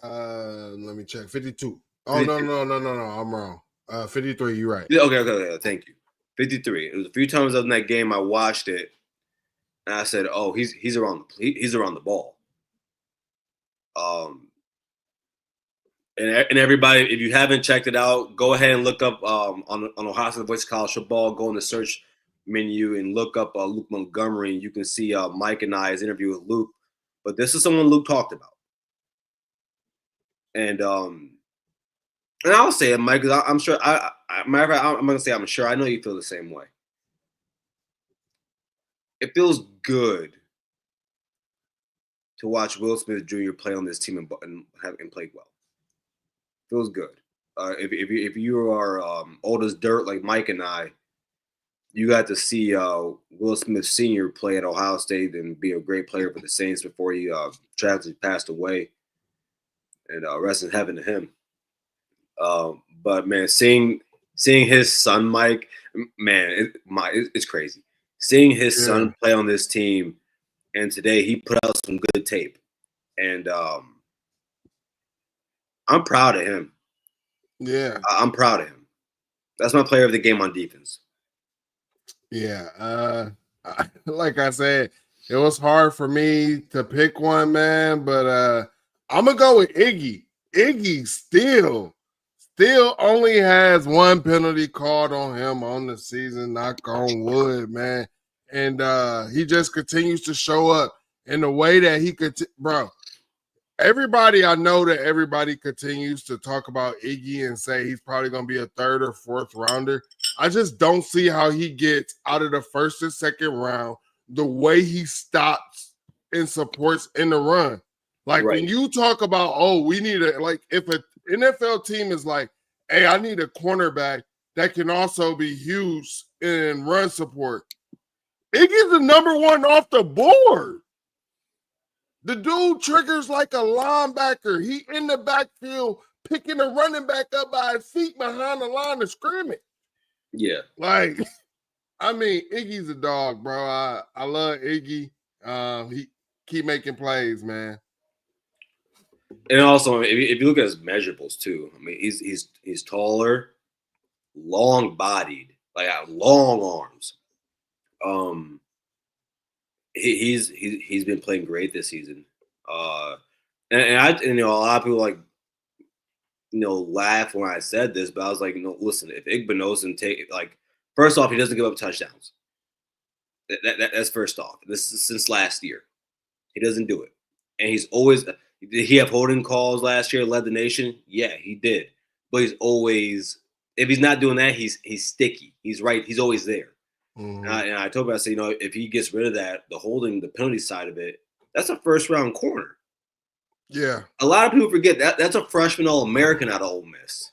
Let me check. 52. Oh, 52. No. I'm wrong. 53. You're right. Okay. Thank you. 53. It was a few times in that game I watched it, and I said, "Oh, he's around the ball." And everybody, if you haven't checked it out, go ahead and look up on Ohio State Voice of College Football. Go in the search menu and look up Luke Montgomery, and you can see Mike and I's interview with Luke. But this is someone Luke talked about, and I'll say it, Mike, because I'm sure. I'm gonna say I'm sure. I know you feel the same way. It feels good to watch Will Smith Jr. play on this team and play well. Feels good. If you are old as dirt like Mike and I, you got to see Will Smith Sr. play at Ohio State and be a great player for the Saints before he tragically passed away. And rest in heaven to him. But man, seeing his son, Mike, man, it's crazy. Seeing his son play on this team, and today he put out some good tape, and I'm proud of him. Yeah, I'm proud of him. That's my player of the game on defense. Yeah. Like I said, it was hard for me to pick one, man, but I'm gonna go with Iggy. Iggy still only has one penalty called on him on the season, knock on wood, man. And he just continues to show up in the way that he could, bro. Everybody, I know that everybody continues to talk about Iggy and say he's probably going to be a third or fourth rounder. I just don't see how he gets out of the first and second round the way he stops and supports in the run. Like when you talk about, oh, we need if an NFL team is like, hey, I need a cornerback that can also be huge in run support. Iggy's the number one off the board. The dude triggers like a linebacker. He in the backfield picking a running back up by his feet behind the line of scrimmage. Yeah. Like, I mean, Iggy's a dog, bro. I love Iggy. He keep making plays, man. And also, if you look at his measurables too, I mean, he's taller, long-bodied, like long arms. He's been playing great this season. And a lot of people laugh when I said this, but I was like, listen, if Igbinosun first off, he doesn't give up touchdowns. That's first off. This is since last year. He doesn't do it. And he's always, did he have holding calls last year, led the nation? Yeah, he did. But he's always, if he's not doing that, he's sticky. He's right. He's always there. Mm-hmm. And I told him, I said, if he gets rid of that, the penalty side of it, that's a first round corner. Yeah. A lot of people forget that's a freshman All-American out of Ole Miss.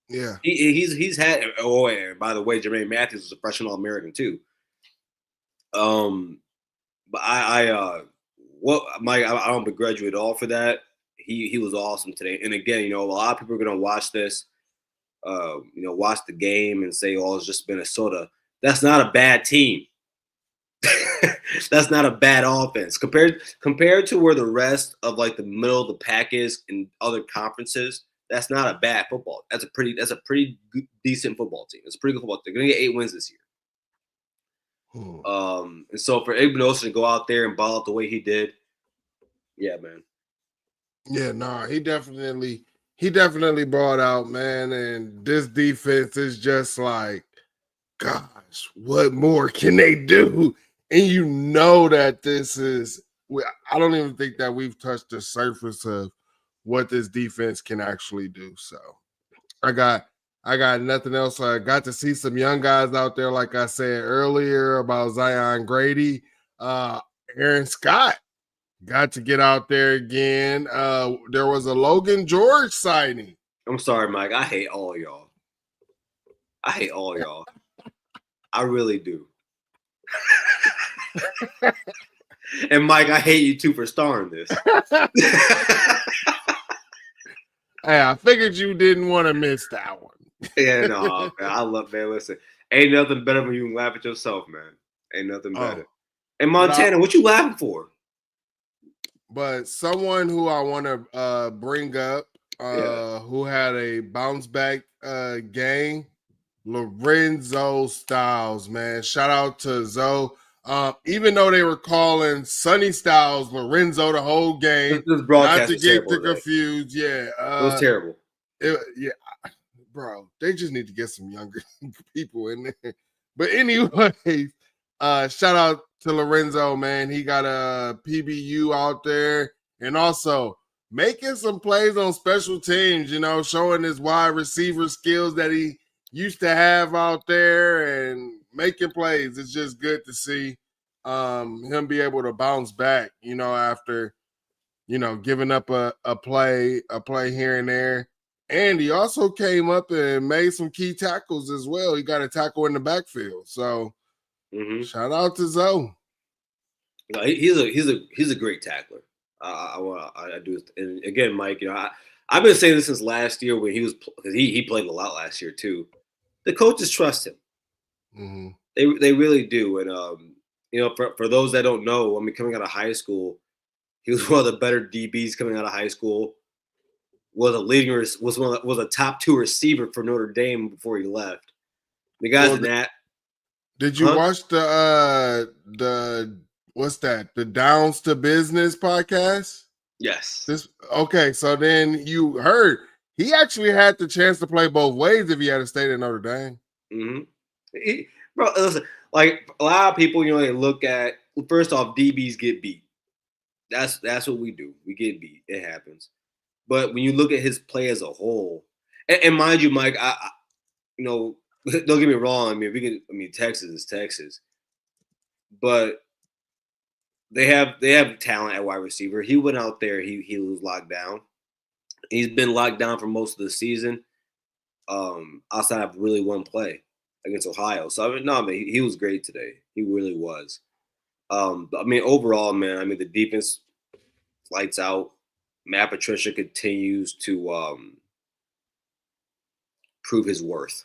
Yeah. He's had, and by the way, Jermaine Matthews was a freshman All-American too. But I don't begrudge you at all for that. He was awesome today. And again, a lot of people are gonna watch this, watch the game and say, oh, it's just Minnesota. That's not a bad team. That's not a bad offense compared to where the rest of the middle of the pack is in other conferences. That's not a bad football. That's a pretty good, decent football team. It's a pretty good football team. They're gonna get 8 wins this year. And so for Igbinosun to go out there and ball out the way he did, yeah, man. Yeah, no, he definitely brought out, man. And this defense is just like, gosh, what more can they do? And that this is, I don't even think that we've touched the surface of what this defense can actually do. So I got nothing else. I got to see some young guys out there, like I said earlier about Zion Grady. Aaron Scott got to get out there again. There was a Logan George signing. I'm sorry, Mike. I hate all y'all. I really do. And Mike, I hate you too for starring this. Hey, I figured you didn't want to miss that one. Yeah, no, man. I love, man. Listen, ain't nothing better when you can laugh at yourself, man. Ain't nothing better. And Montana, what you laughing for? But someone who I want to bring up, who had a bounce back game, Lorenzo Styles, man. Shout out to Zoe. Even though they were calling Sonny Styles Lorenzo the whole game, this broadcast not to get confused. Yeah, it was terrible. Bro, they just need to get some younger people in there. But anyway, shout out to Lorenzo, man. He got a PBU out there, and also making some plays on special teams. Showing his wide receiver skills that he used to have out there and making plays. It's just good to see him be able to bounce back, after, giving up a play here and there. And he also came up and made some key tackles as well. He got a tackle in the backfield. So shout out to Zoe. No, he's a great tackler. I do. And again, Mike, I've been saying this since last year when he played a lot last year too. The coaches trust him. Mm-hmm. They really do. And for those that don't know, coming out of high school, he was one of the better DBs coming out of high school. Was a top 2 receiver for Notre Dame before he left. The guys Well, in that. Did you watch the what's that? The Downs to Business podcast? Yes. Okay, so then you heard he actually had the chance to play both ways if he had stayed in Notre Dame. Mm-hmm. Bro, listen, like a lot of people, they look at, first off, DBs get beat. That's what we do. We get beat. It happens. But when you look at his play as a whole, and mind you, Mike, I don't get me wrong. Texas is Texas, but they have talent at wide receiver. He went out there. He was locked down. He's been locked down for most of the season. Outside of really one play against Ohio. So he was great today. He really was. Overall, man, the defense lights out. Matt Patricia continues to prove his worth.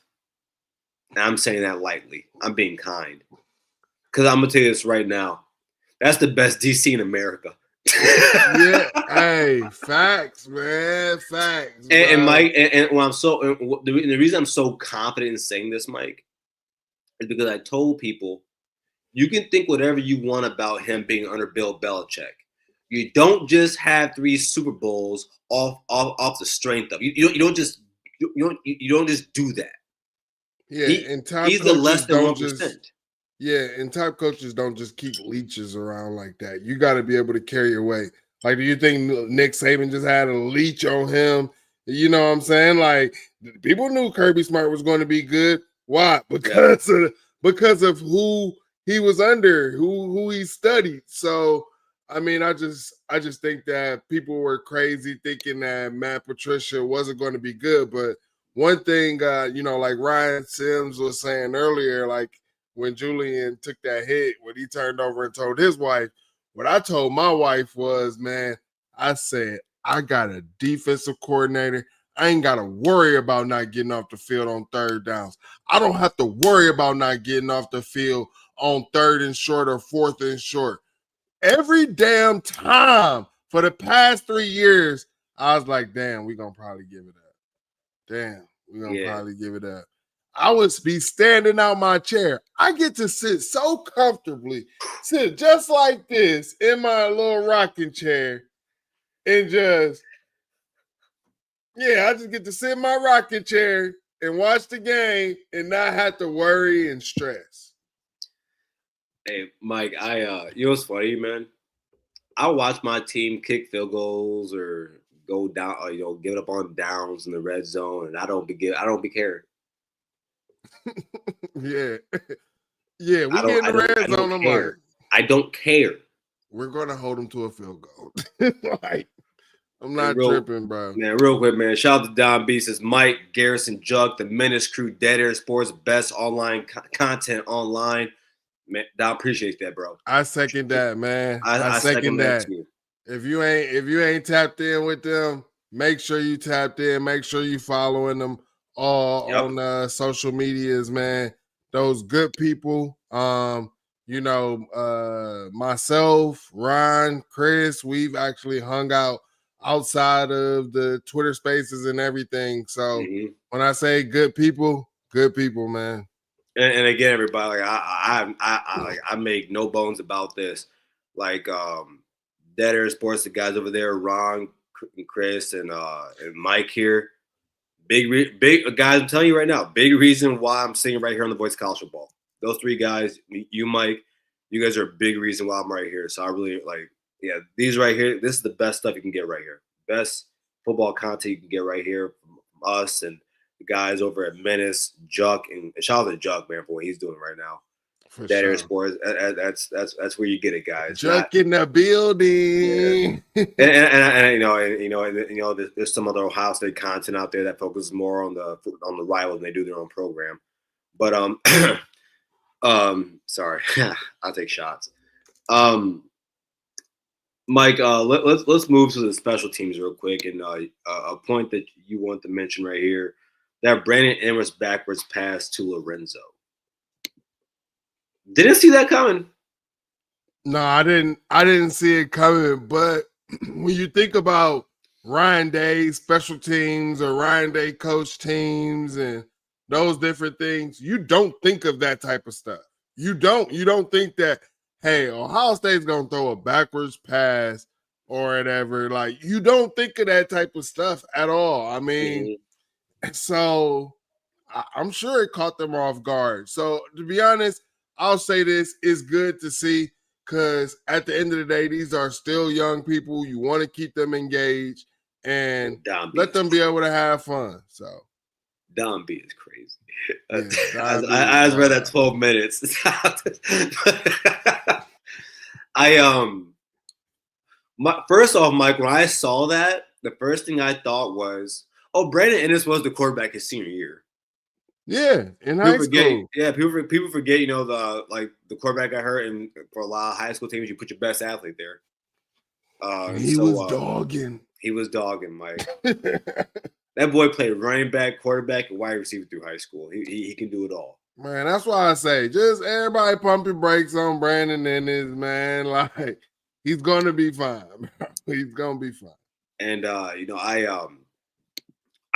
And I'm saying that lightly. I'm being kind. Because I'm going to tell you this right now. That's the best DC in America. Yeah, hey, facts, man, facts. And Mike, and the reason I'm so confident in saying this, Mike, is because I told people, you can think whatever you want about him being under Bill Belichick. You don't just have 3 Super Bowls off the strength of you don't just do that. Yeah, and he's the less than 1%. Yeah, and top coaches don't just keep leeches around like that. You got to be able to carry your weight. Like, do you think Nick Saban just had a leech on him? You know what I'm saying? Like, people knew Kirby Smart was going to be good. Why? Because of who he was under, who he studied. So, I just think that people were crazy thinking that Matt Patricia wasn't going to be good. But one thing, like Ryan Sims was saying earlier, like, when Julian took that hit, when he turned over and told his wife, what I told my wife was, man, I said, I got a defensive coordinator. I ain't got to worry about not getting off the field on 3rd downs. I don't have to worry about not getting off the field on 3rd and short or 4th and short. Every damn time for the past 3 years, I was like, damn, we're going to probably give it up. Damn, we're going to probably give it up. I would be standing out my chair. I get to sit so comfortably, sit just like this in my little rocking chair and I just get to sit in my rocking chair and watch the game and not have to worry and stress. Hey, Mike, what's funny, man? I watch my team kick field goals or go down, or, give it up on downs in the red zone, and I don't be caring. Yeah, we get in the red zone. I'm like, I don't care. We're gonna hold them to a field goal. Like, I'm not tripping, bro. Man, real quick, man. Shout out to Don B. Says Mike, Garrison, Jug, the Menace Crew, Dead Air Sports, best online content online. Man, I appreciate that, bro. I second that, man. I second that too. If you ain't tapped in with them, make sure you tapped in. Make sure you following them all on social medias, man. Those good people. Myself, Ron, Chris, we've actually hung out outside of the Twitter spaces and everything. So when I say good people, man. And again, everybody, like I make no bones about this. Like Dead Air Sports, the guys over there, Ron, Chris, and Mike here. Big guys, I'm telling you right now, big reason why I'm sitting right here on the Voice of College Football. Those 3 guys, you, Mike, you guys are a big reason why I'm right here. So I really these right here. This is the best stuff you can get right here. Best football content you can get right here from us and the guys over at Menace, Juck, and shout out to Juck, man, for what he's doing right now. Dead Air Sports, that's where you get it, guys. Juck in the building. Yeah. and there's some other Ohio State content out there that focuses more on the rivals, and they do their own program. But sorry, I'll take shots. Mike, let's move to the special teams real quick, and a point that you want to mention right here. That Brandon Emmert's backwards pass to Lorenzo. Didn't see that coming. No, I didn't see it coming. But when you think about Ryan Day special teams or Ryan Day coach teams, and those different things, you don't think of that type of stuff. You don't think that, hey, Ohio State's gonna throw a backwards pass or whatever. Like, you don't think of that type of stuff at all. I mean, so I'm sure it caught them off guard. So to be honest, I'll say this is good to see, because at the end of the day, these are still young people. You want to keep them engaged and let them be able to have fun. So Don B is crazy. Yeah, I read that 12 minutes. First off, Mike, when I saw that, the first thing I thought was, oh, Brandon Ennis was the quarterback his senior year. Yeah, in high school. Yeah, people forget, the quarterback got hurt, and for a lot of high school teams, you put your best athlete there. He was dogging. He was dogging, Mike. That boy played running back, quarterback, and wide receiver through high school. He can do it all. Man, that's why I say, just everybody pump your brakes on Brandon Ennis, man. Like, he's gonna be fine. He's gonna be fine. And I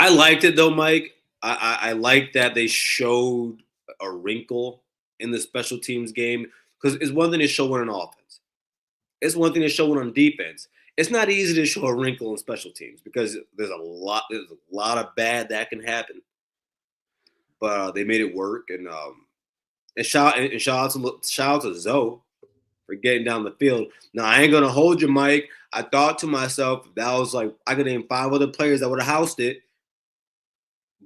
liked it though, Mike. I like that they showed a wrinkle in the special teams game, because it's one thing to show one on offense. It's one thing to show one on defense. It's not easy to show a wrinkle in special teams, because there's a lot of bad that can happen. But they made it work, and shout out to Zoe for getting down the field. Now, I ain't gonna hold you, Mike. I thought to myself, that was like, I could name 5 other players that would have housed it.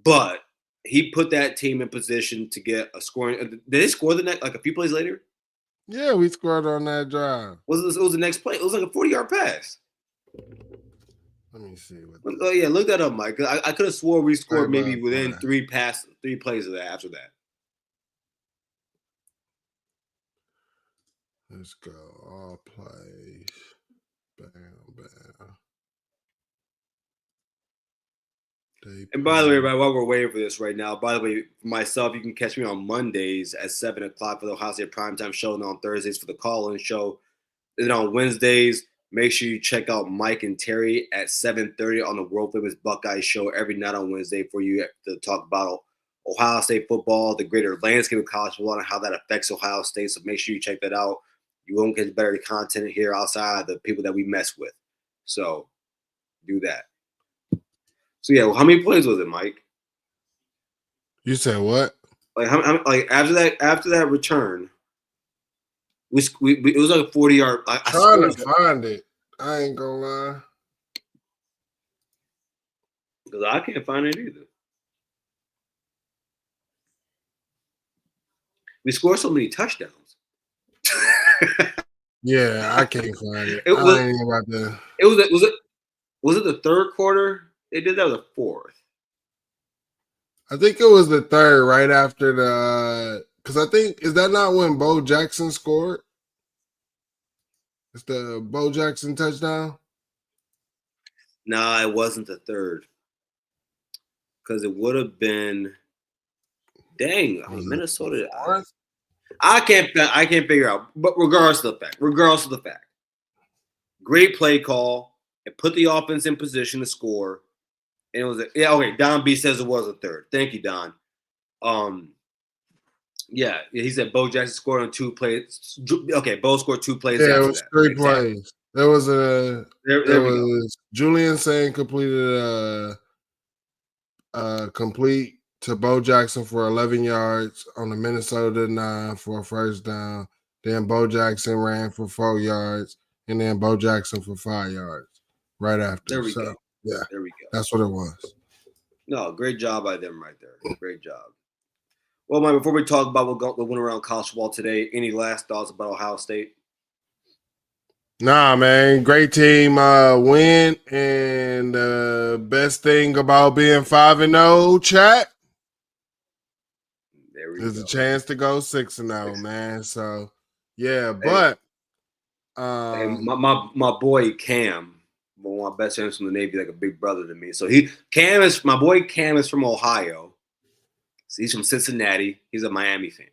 But he put that team in position to get a scoring. Did they score the next, like a few plays later? Yeah, we scored on that drive. It was the next play. It was like a 40-yard pass. Let me see. Oh yeah, look that up, Mike. I could have swore we scored maybe within 3 plays of that. After that, let's go. All plays. Bam, bam. And by the way, everybody, while we're waiting for this right now, by the way, for myself, you can catch me on Mondays at 7 o'clock for the Ohio State Primetime Show, and on Thursdays for the call-in show. And on Wednesdays, make sure you check out Mike and Terry at 7:30 on the World Famous Buckeye Show every night on Wednesday for you to talk about Ohio State football, the greater landscape of college football, and how that affects Ohio State. So make sure you check that out. You won't get better content here outside of the people that we mess with. So do that. So yeah, how many plays was it, Mike? You said what? Like after that return, it was like a 40-yard. I'm trying to find it. I ain't gonna lie, because I can't find it either. We scored so many touchdowns. Yeah, I can't find it. Was it the third quarter? They did that, the fourth. I think it was the third, right after because I think, is that not when Bo Jackson scored? It's the Bo Jackson touchdown? Nah, it wasn't the third. Because it would have been, dang, Minnesota. I can't figure out. But regardless of the fact, great play call. It put the offense in position to score. And it was okay. Don B says it was a third. Thank you, Don. Yeah, he said Bo Jackson scored on 2 plays. Okay, Bo scored 2 plays. Yeah, it was 3 plays. There was Julian Sain completed a complete to Bo Jackson for 11 yards on the Minnesota 9 for a first down. Then Bo Jackson ran for 4 yards, and then Bo Jackson for 5 yards right after. There we go. Yeah, there we go. That's what it was. No, great job by them right there. Great job. Well, Mike, before we talk about what went around college football today, any last thoughts about Ohio State? Nah, man, great team win, and the best thing about being 5-0, chat, there's a chance to go 6-0, man. So, yeah, but my boy Cam, one of my best friends from the Navy, like a big brother to me. So my boy Cam is from Ohio. So he's from Cincinnati. He's a Miami fan.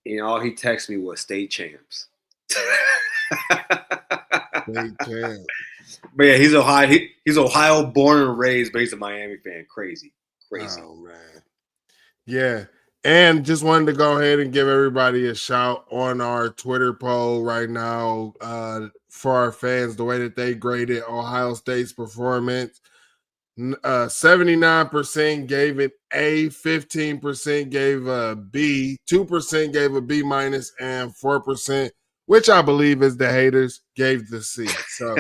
And all he texted me was state champs. State champs. But yeah, he's Ohio born and raised, but he's a Miami fan. Crazy. Crazy. Oh man. Yeah. And just wanted to go ahead and give everybody a shout on our Twitter poll right now for our fans, the way that they graded Ohio State's performance. 79% gave it A, 15% gave a B, 2% gave a B minus, and 4%, which I believe is the haters, gave the C. So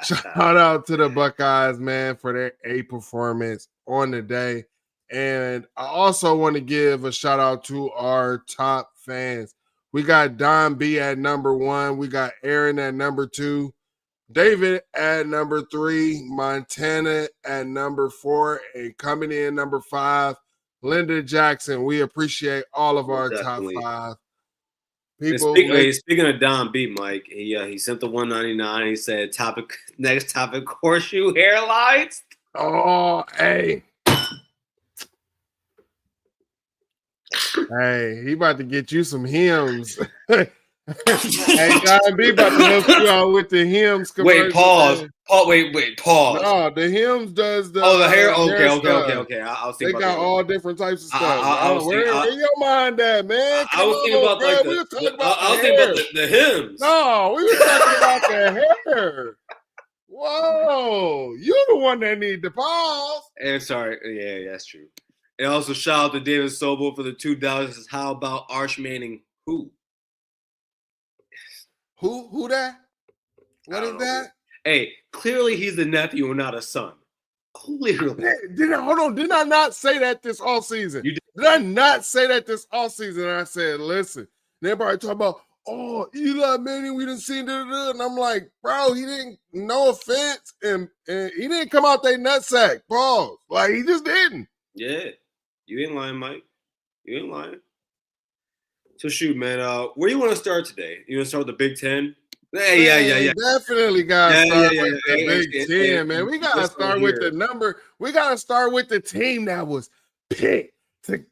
shout out to the Buckeyes, man, for their A performance on the day. And I also want to give a shout out to our top fans. We got Don B at number 1. We got Aaron at number 2. David at number 3. Montana at number 4. And coming in number 5, Linda Jackson. We appreciate all of our Definitely. top 5 people. Speaking of Don B, Mike, he sent the 199. He said, next topic, horseshoe hairlines. Oh, hey. Hey, he about to get you some hymns. Hey, Don B about to help you out with the hymns. Wait, pause. Wait, pause. No, the hymns does the. Oh, the hair. Okay. I'll think they about got all different types of stuff. Where your mind at, man? I was thinking about bro. We were talking about the hymns. No, we were talking about the hair. Whoa, you the one that need the pause. And sorry, yeah, that's true. And also shout out to David Sobel for the $2. Says, how about Arch Manning? Who that? What is that? Hey, clearly he's the nephew and not a son. Clearly. Hold on. Did I not say that this all season? You did. Did I not say that this all season? And I said, listen. And everybody talking about, oh, Eli Manning, we didn't see it. And I'm like, bro, he didn't, no offense. And he didn't come out their nutsack. Pause. Like, he just didn't. Yeah. You ain't lying, Mike. You ain't lying. So shoot, man. Where do you want to start today? You want to start with the Big Ten? Yeah. Definitely gotta start with the Big Ten, man. We gotta start with the number. We gotta start with the team that was picked to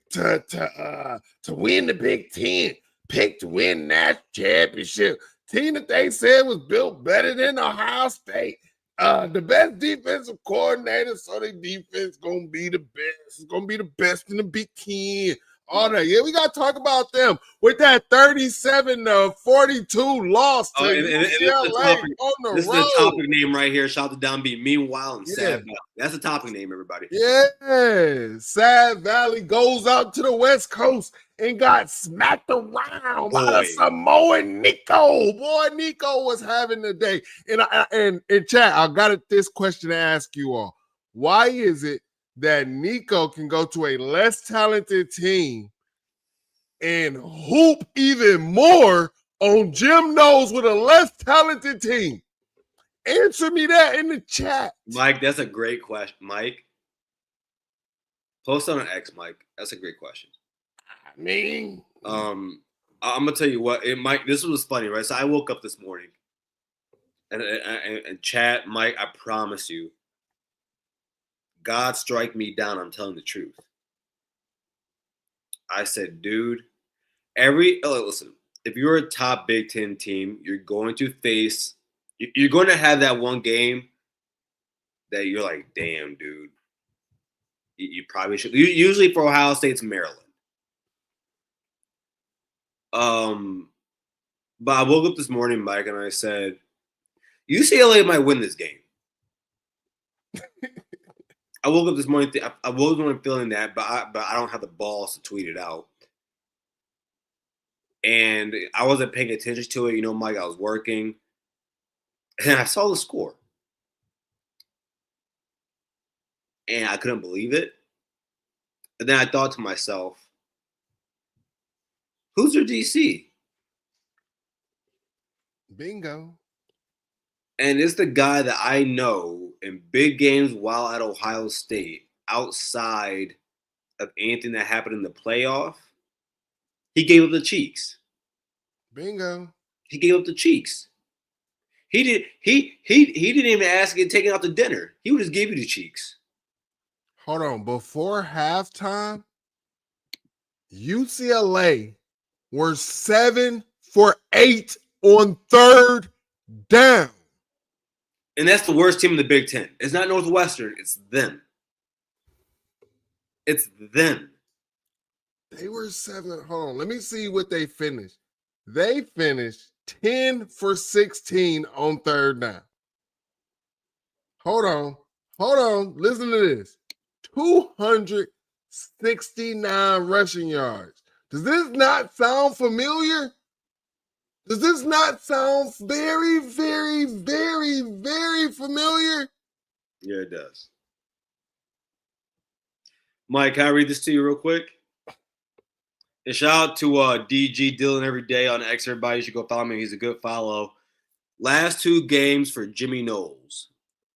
win the Big Ten, picked to win that championship. Team that they said was built better than Ohio State. The best defensive coordinator, so their defense gonna be the best. It's gonna be the best in the Big Ten. All that. Yeah, we got to talk about them with that 37-42 loss to UCLA on the road. This is the topic name right here. Shout out to Don B. Meanwhile, and Sad Valley. That's the topic name, everybody. Yeah. Sad Valley goes out to the West Coast and got smacked around by the Samoan Nico. Boy, Nico was having the day. And in chat, I got this question to ask you all. Why is it that Nico can go to a less talented team and hoop even more on Jim Knowles with a less talented team? Answer me that in the chat. Mike, that's a great question. Mike, post on an X, Mike. That's a great question. I mean, I'm gonna tell you what, Mike, this was funny, right? So I woke up this morning and chat, Mike, I promise you, God strike me down, I'm telling the truth. I said, dude, listen, if you're a top Big Ten team, you're going to have that one game that you're like, damn, dude, you probably should. Usually for Ohio State, it's Maryland. But I woke up this morning, Mike, and I said, UCLA might win this game. I woke up this morning. I wasn't feeling that, but I don't have the balls to tweet it out. And I wasn't paying attention to it. Mike, I was working, and I saw the score, and I couldn't believe it. And then I thought to myself, who's their DC? Bingo. And it's the guy that I know in big games while at Ohio State, outside of anything that happened in the playoff, he gave up the cheeks. Bingo. He gave up the cheeks. He didn't even ask to get taken out to dinner. He would just give you the cheeks. Hold on. Before halftime, UCLA were 7 for 8 on third down. And that's the worst team in the Big Ten. It's not Northwestern. It's them. It's them. They were 7. Hold on. Let me see what they finished. They finished 10 for 16 on third down. Hold on. Listen to this. 269 rushing yards. Does this not sound familiar? Does this not sound very, very, very, very familiar? Yeah, it does. Mike, can I read this to you real quick? And shout out to DG Dylan every day on X. Everybody should go follow him. He's a good follow. Last 2 games for Jimmy Knowles.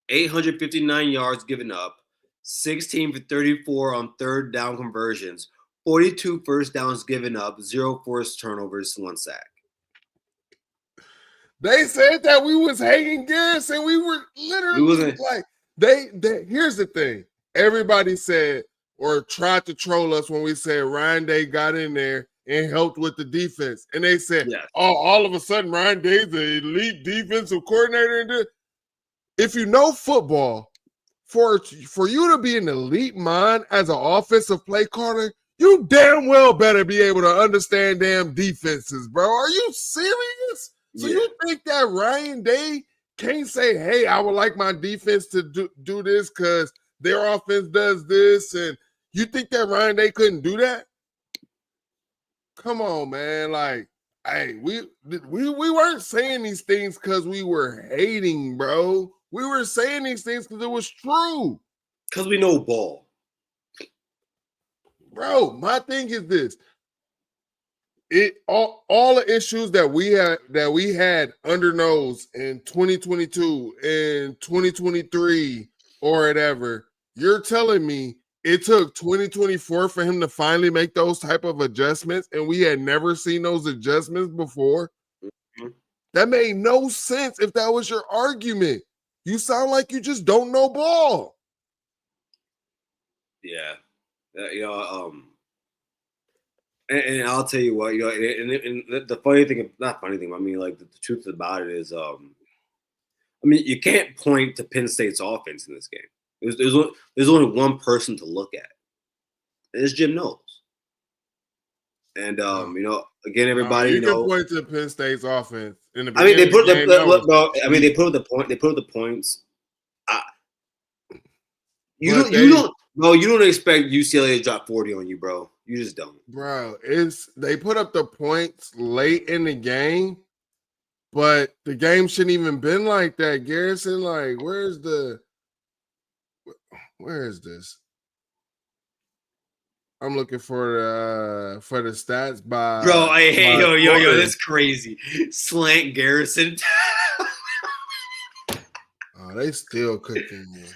859 yards given up, 16 for 34 on third down conversions, 42 first downs given up, 0 forced turnovers, 1 sack. They said that we was hating Garrison. We were literally like, they here's the thing. Everybody said or tried to troll us when we said Ryan Day got in there and helped with the defense. And they said, yes. Oh, all of a sudden Ryan Day's the elite defensive coordinator. And if you know football, for you to be an elite mind as an offensive play caller, you damn well better be able to understand damn defenses, bro. Are you serious? So you think that Ryan Day can't say, hey, I would like my defense to do this because their offense does this, and you think that Ryan Day couldn't do that? Come on, man. Like, hey, we weren't saying these things because we were hating, bro. We were saying these things because it was true. Because we know ball. Bro, my thing is this. All the issues that we had under nose in 2022 and 2023 or whatever, you're telling me it took 2024 for him to finally make those type of adjustments, and we had never seen those adjustments before? Mm-hmm. That made no sense if that was your argument. You sound like you just don't know ball. Yeah. And I'll tell you what, and the funny thing, not funny thing, I mean, like the truth about it is, I mean, you can't point to Penn State's offense in this game. There's only one person to look at. It's Jim Knowles. And again, everybody, you can point to Penn State's offense in the beginning. I mean, they put they put the points. You don't expect UCLA to drop 40 on you, bro. You just don't. Bro, they put up the points late in the game, but the game shouldn't even been like that, Garrison. Like, where is this? I'm looking for the stats by. Bro, yo, that's crazy. Slant Garrison. Oh, they still cooking, man.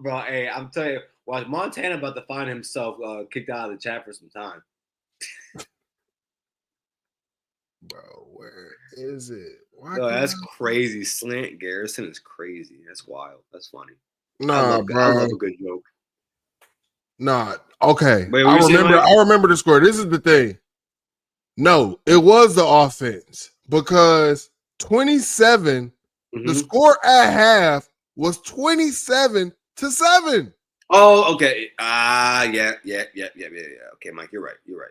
Bro, hey, I'm telling you, watch Montana about to find himself kicked out of the chat for some time. Bro, where is it? Bro, that's crazy. Slant Garrison is crazy. That's wild. That's funny. Nah, bro. I love a good joke. Nah, okay. Wait, I remember the score. This is the thing. No, it was the offense because 27. The score at half was 27-7. Oh, okay. Yeah. Okay, Mike, you're right. Never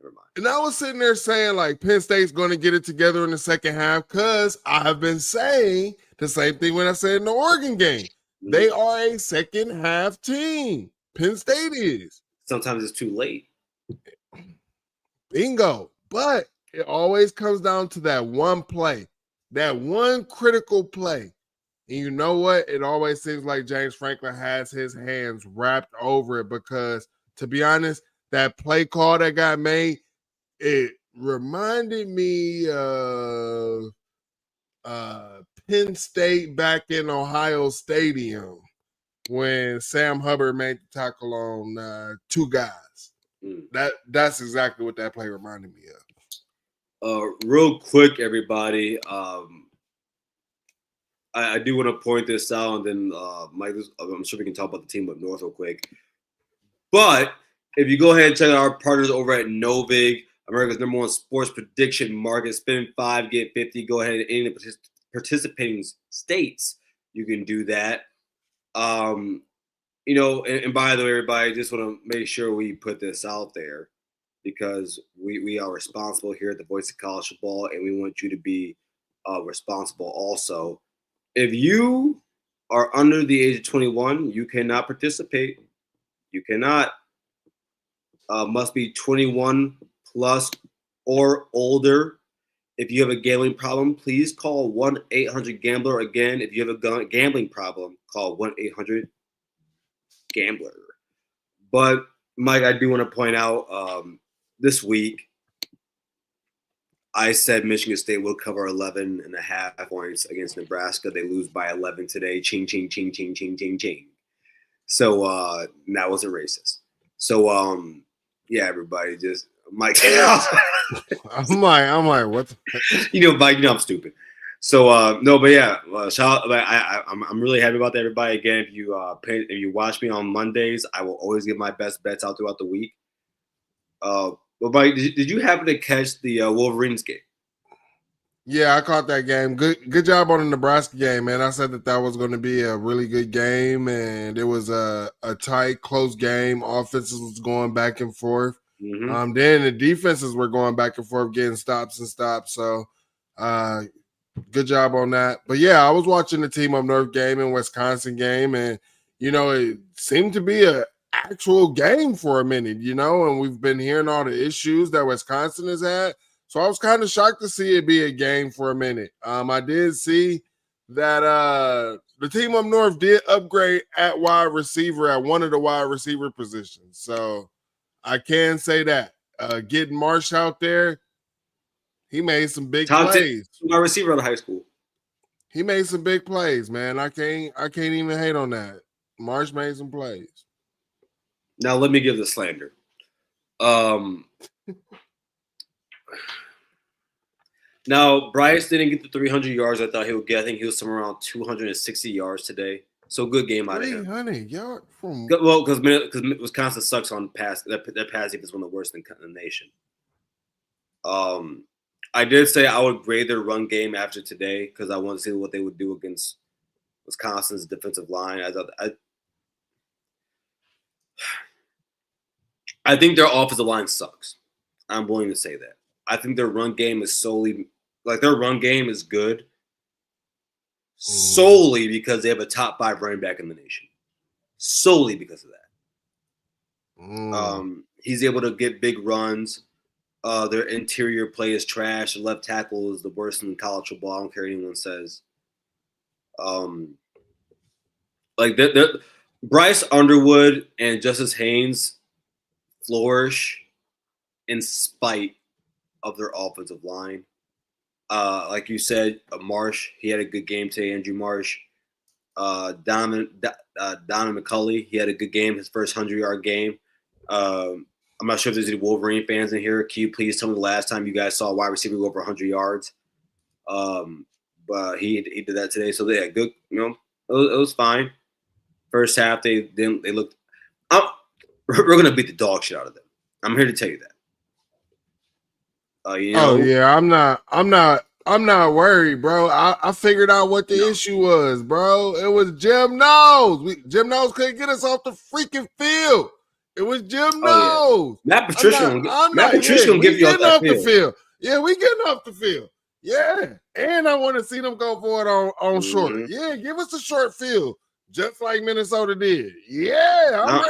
mind. And I was sitting there saying, like, Penn State's going to get it together in the second half because I've been saying the same thing when I said in the Oregon game. Mm-hmm. They are a second half team. Penn State is. Sometimes it's too late. Bingo. But it always comes down to that one play, that one critical play. And you know what? It always seems like James Franklin has his hands wrapped over it because, to be honest, that play call that got made, it reminded me of Penn State back in Ohio Stadium when Sam Hubbard made the tackle on 2 guys. That's exactly what that play reminded me of. Real quick, everybody. I do want to point this out, and then Mike, I'm sure we can talk about the team up north real quick. But if you go ahead and check out our partners over at Novig, America's #1 sports prediction market, spend 5, get 50. Go ahead and in the participating states, you can do that. and by the way, everybody, just want to make sure we put this out there because we are responsible here at the Voice of College Football, and we want you to be responsible also. If you are under the age of 21, you cannot participate. You cannot. Must be 21 plus or older. If you have a gambling problem, please call 1-800-GAMBLER. Again, if you have a gambling problem, call 1-800-GAMBLER. But, Mike, I do want to point out this week, I said Michigan State will cover 11.5 points against Nebraska. They lose by 11 today. Ching, ching, ching, ching, ching, ching, ching. So that wasn't racist. So, yeah, everybody just Mike. I'm like, what? Mike, I'm stupid. So no, but yeah, shout out. I'm really happy about that, everybody. Again, if you watch me on Mondays, I will always give my best bets out throughout the week. But Mike, did you happen to catch the Wolverines game? Yeah, I caught that game. Good job on the Nebraska game, man. I said that was going to be a really good game, and it was a tight, close game. Offenses was going back and forth. Mm-hmm. Then the defenses were going back and forth, getting stops and stops. So, good job on that. But yeah, I was watching the Team Up North game and Wisconsin game, and it seemed to be a actual game for a minute. And we've been hearing all the issues that Wisconsin has had. So I was kind of shocked to see it be a game for a minute. I did see that the Team Up North did upgrade at wide receiver at one of the wide receiver positions. So I can say that. Getting Marsh out there, he made some big plays. Wide receiver out of high school. He made some big plays, man. I can't even hate on that. Marsh made some plays. Now let me give the slander. Now, Bryce didn't get the 300 yards I thought he would get. I think he was somewhere around 260 yards today. So good game out of him. 300 yards from because Wisconsin sucks on pass. Their pass defense is one of the worst in the nation. I did say I would grade their run game after today because I want to see what they would do against Wisconsin's defensive line. I think their offensive line sucks. I'm willing to say that. I think their run game is their run game is good solely because they have a top 5 running back in the nation. Solely because of that. He's able to get big runs. Their interior play is trash. The left tackle is the worst in college football. I don't care what anyone says. Bryce Underwood and Justice Haynes flourish in spite of their offensive line. Like you said, Marsh, he had a good game today. Andrew Marsh. Donovan McCulley, he had a good game, his first 100-yard game. I'm not sure if there's any Wolverine fans in here. Can you please tell me the last time you guys saw a wide receiver go over 100 yards? But he did that today. So they had good, it was fine. First half, they looked. We're gonna beat the dog shit out of them. I'm here to tell you that. Oh yeah, I'm not worried, bro. I figured out what the issue was, bro. It was Jim Knowles. Jim Knowles couldn't get us off the freaking field. It was Jim Knowles. Yeah. Matt Patricia gonna get you off the field. Yeah, we getting off the field. Yeah, and I want to see them go for it on short. Yeah, give us a short field, just like Minnesota did. Yeah,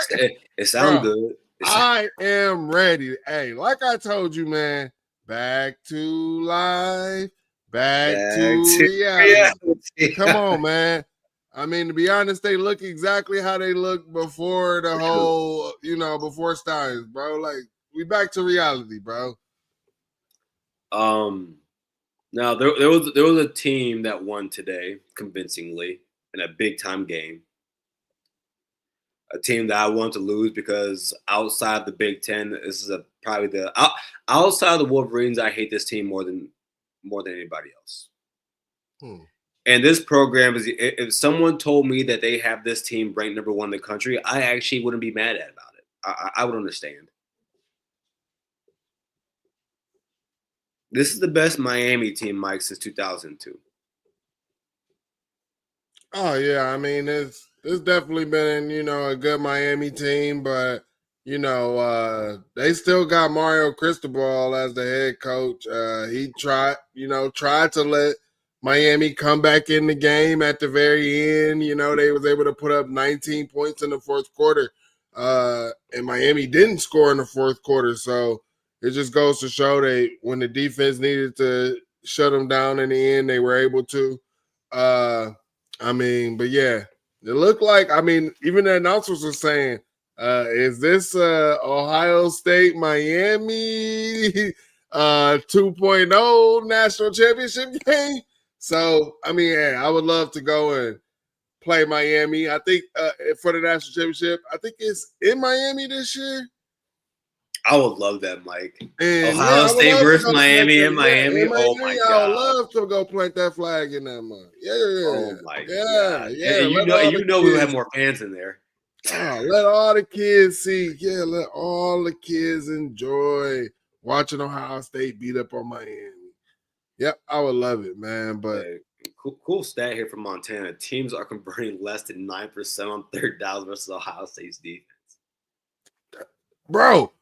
it sounds good. I am ready. Hey, like I told you, man. Back to life. Back to reality. Come on, man. I mean, to be honest, they look exactly how they looked before the whole, before Steins, bro. Like, we back to reality, bro. Now there was a team that won today convincingly in a big time game. A team that I want to lose because outside the Big Ten, this is probably outside of the Wolverines. I hate this team more than anybody else. And this program is. If someone told me that they have this team ranked number 1 in the country, I actually wouldn't be mad about it. I would understand. This is the best Miami team, Mike, since 2002. Oh yeah, I mean This definitely been, a good Miami team, but they still got Mario Cristobal as the head coach. He tried to let Miami come back in the game at the very end. They was able to put up 19 points in the fourth quarter. And Miami didn't score in the fourth quarter. So it just goes to show that when the defense needed to shut them down in the end, they were able to. But yeah, it looked like, even the announcers were saying, is this Ohio State Miami 2.0 national championship game? So, I would love to go and play Miami. I think for the national championship, I think it's in Miami this year. I would love that, Mike. And Ohio State versus Miami and Miami. In Oh my I would God! love to go plant that flag in that month. Yeah. Oh my God! And you know we would have more fans in there. Let all the kids see. Yeah, let all the kids enjoy watching Ohio State beat up on Miami. Yep, I would love it, man. But cool stat here from Montana. Teams are converting less than 9% on third downs versus Ohio State's defense. Bro,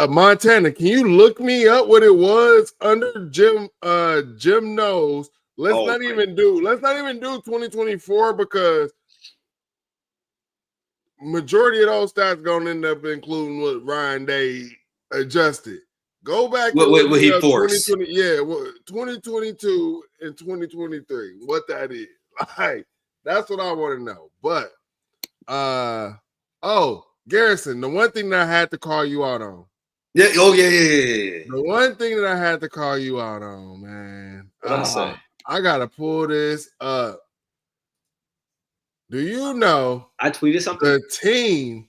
Montana, can you look me up what it was under Jim Knowles? Let's not even do 2024 because majority of those stats gonna end up including what Ryan Day adjusted. Go back and look what he up forced. 2022 and 2023. What that is. Like, that's what I want to know. But Garrison, the one thing that I had to call you out on. Yeah. The one thing that I had to call you out on, man. I gotta pull this up. Do you know I tweeted something? The team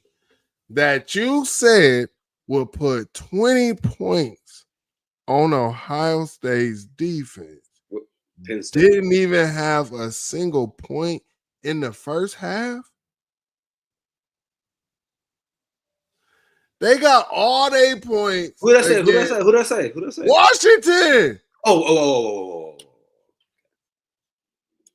that you said will put 20 points on Ohio State's defense didn't even have a single point in the first half? They got all their points. Who did I say? Washington. Oh.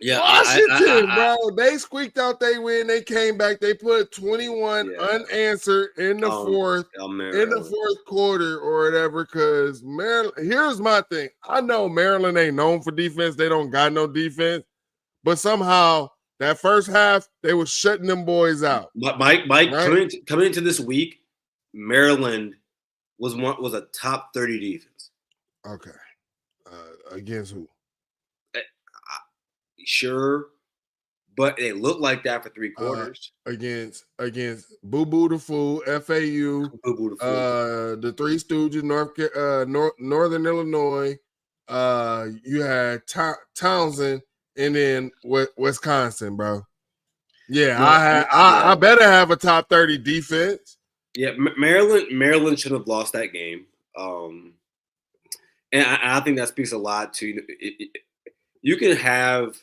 Yeah, Washington, bro. They squeaked out they win. They came back. They put 21 unanswered in the fourth quarter or whatever. Because Maryland, here's my thing. I know Maryland ain't known for defense. They don't got no defense. But somehow that first half, they was shutting them boys out. Mike, right? coming into this week, Maryland was a top 30 defense. Okay. Against who? Sure, but it looked like that for 3 quarters. Against Boo Boo the Fool, FAU, the Three Stooges, Northern Illinois. You had Townsend, and then Wisconsin, bro. Yeah, I better have a top 30 defense. Yeah, Maryland should have lost that game, and I think that speaks a lot to you can have.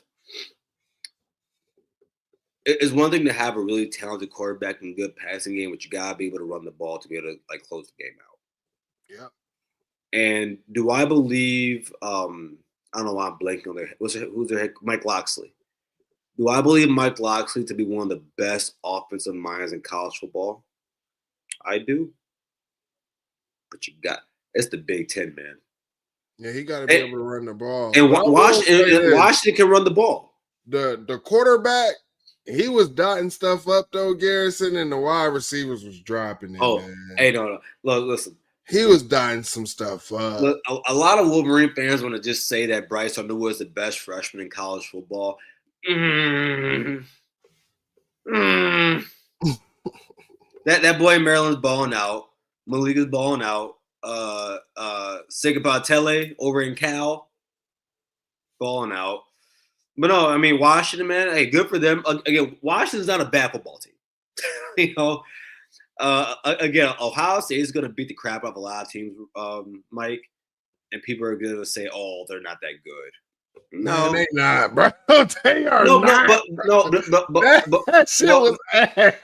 It's one thing to have a really talented quarterback and good passing game, but you gotta be able to run the ball to be able to close the game out. Yeah. And do I believe? I don't know why I'm blanking on there. Who's their head? Mike Locksley. Do I believe Mike Locksley to be one of the best offensive minds in college football? I do. But it's the Big Ten, man. Yeah, he got to be able to run the ball. And Washington can run the ball. The quarterback. He was dotting stuff up though, Garrison, and the wide receivers was dropping it. Man. Hey, no. Look, listen. He was dotting some stuff up. Look, a lot of Wolverine fans want to just say that Bryce Underwood is the best freshman in college football. That boy Maryland's balling out. Malik is balling out. Sigapatele over in Cal, balling out. But no, Washington, man, hey, good for them. Again, Washington's not a bad football team. Again, Ohio State is going to beat the crap out of a lot of teams, Mike, and people are going to say, "Oh, they're not that good." No, they not, bro. They are not. That shit was ass.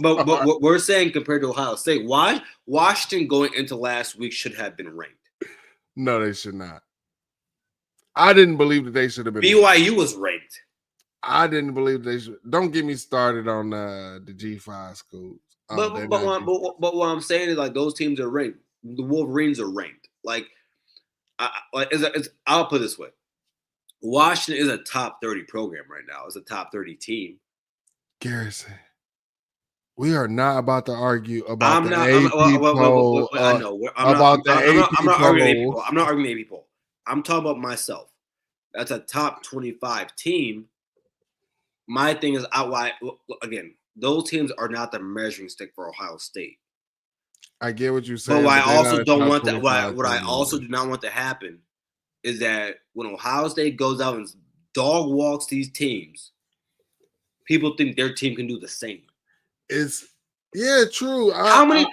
But what we're saying compared to Ohio State, why Washington going into last week should have been ranked? No, they should not. I didn't believe that they should have been. BYU was ranked. I didn't believe they should. Don't get me started on the G5 schools. But what I'm saying is like those teams are ranked. The Wolverines are ranked. Like, I'll put it this way: Washington is a top 30 program right now. It's a top 30 team. Garrison, we are not about to argue about I'm the not. AP poll. I know. I'm not arguing the AP poll. I'm not arguing the AP poll. I'm talking about myself. That's a top 25 team. My thing is, again, those teams are not the measuring stick for Ohio State. I get what you're saying. But what I also don't want that. What I also do not want to happen is that when Ohio State goes out and dog walks these teams, people think their team can do the same. True. How many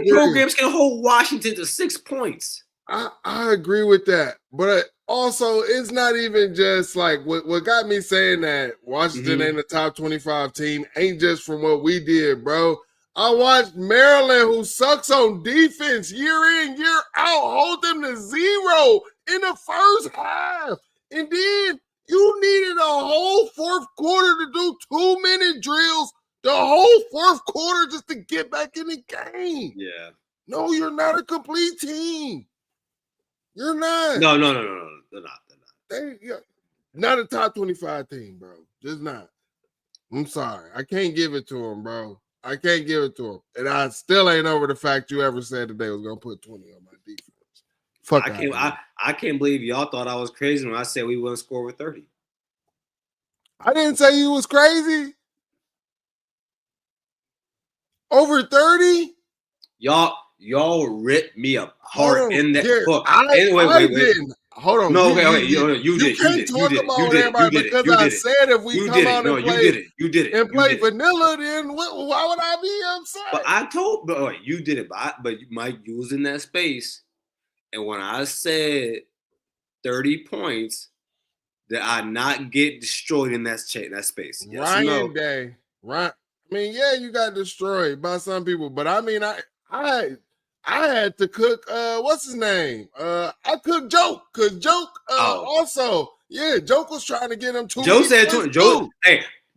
programs can hold Washington to 6 points? I agree with that, but also it's not even just like what got me saying that Washington ain't a top 25 team ain't just from what we did, bro. I watched Maryland, who sucks on defense year in, year out, hold them to 0 in the first half. And then you needed a whole fourth quarter to do 2-minute drills, the whole fourth quarter just to get back in the game. Yeah. No, you're not a complete team. You're not. No. They're not. They're not a top 25 team, bro. Just not. I'm sorry. I can't give it to them, bro. I can't give it to them. And I still ain't over the fact you ever said that they was going to put 20 on my defense. Fuck I can't believe y'all thought I was crazy when I said we wouldn't score with 30. I didn't say you was crazy. Over 30? Y'all ripped me apart in that book. I didn't. Hold on. No, okay. You did. Can't talk about everybody because I said if we come out and play, you did it. And play vanilla, then why would I be upset? But I told, you did it. But Mike, you was in that space, and when I said 30 points, did I not get destroyed in that space? Yes, Ryan Day, right? I mean, yeah, you got destroyed by some people, but I mean, I had to cook. What's his name? I cooked Joke because Joke also. Yeah, Joke was trying to get him 2. Joe said 20.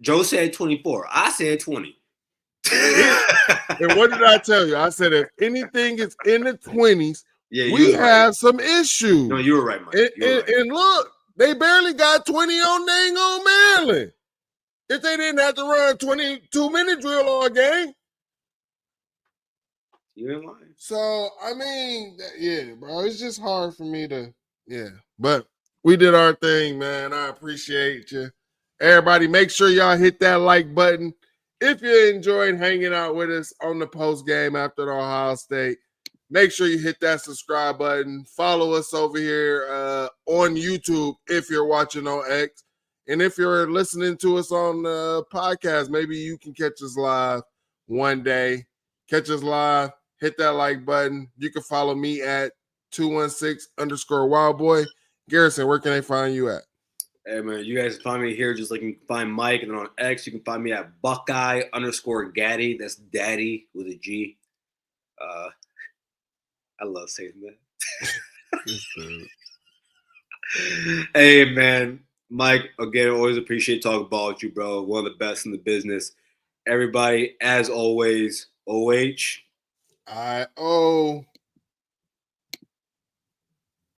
Joe said 24. I said 20. And what did I tell you? I said if anything is in the 20s, we have some issues. No, you were right, Mike. And look, they barely got 20 on dang on Maryland. If they didn't have to run a 22-minute drill all game. You ain't lying. So, I mean, yeah, bro, it's just hard for me to, But we did our thing, man. I appreciate you. Everybody, make sure y'all hit that like button. If you enjoyed hanging out with us on the post game after the Ohio State, make sure you hit that subscribe button. Follow us over here on YouTube if you're watching on X. And if you're listening to us on the podcast, maybe you can catch us live one day. Catch us live. Hit that like button. You can follow me at 216_wildboy. Garrison, where can they find you at? Hey, man, you guys can find me here just like you can find Mike. And then on X, you can find me at Buckeye_Gaddy. That's daddy with a G. I love saying that. Hey, man. Mike, again, always appreciate talking ball with you, bro. One of the best in the business. Everybody, as always, OH. I-O.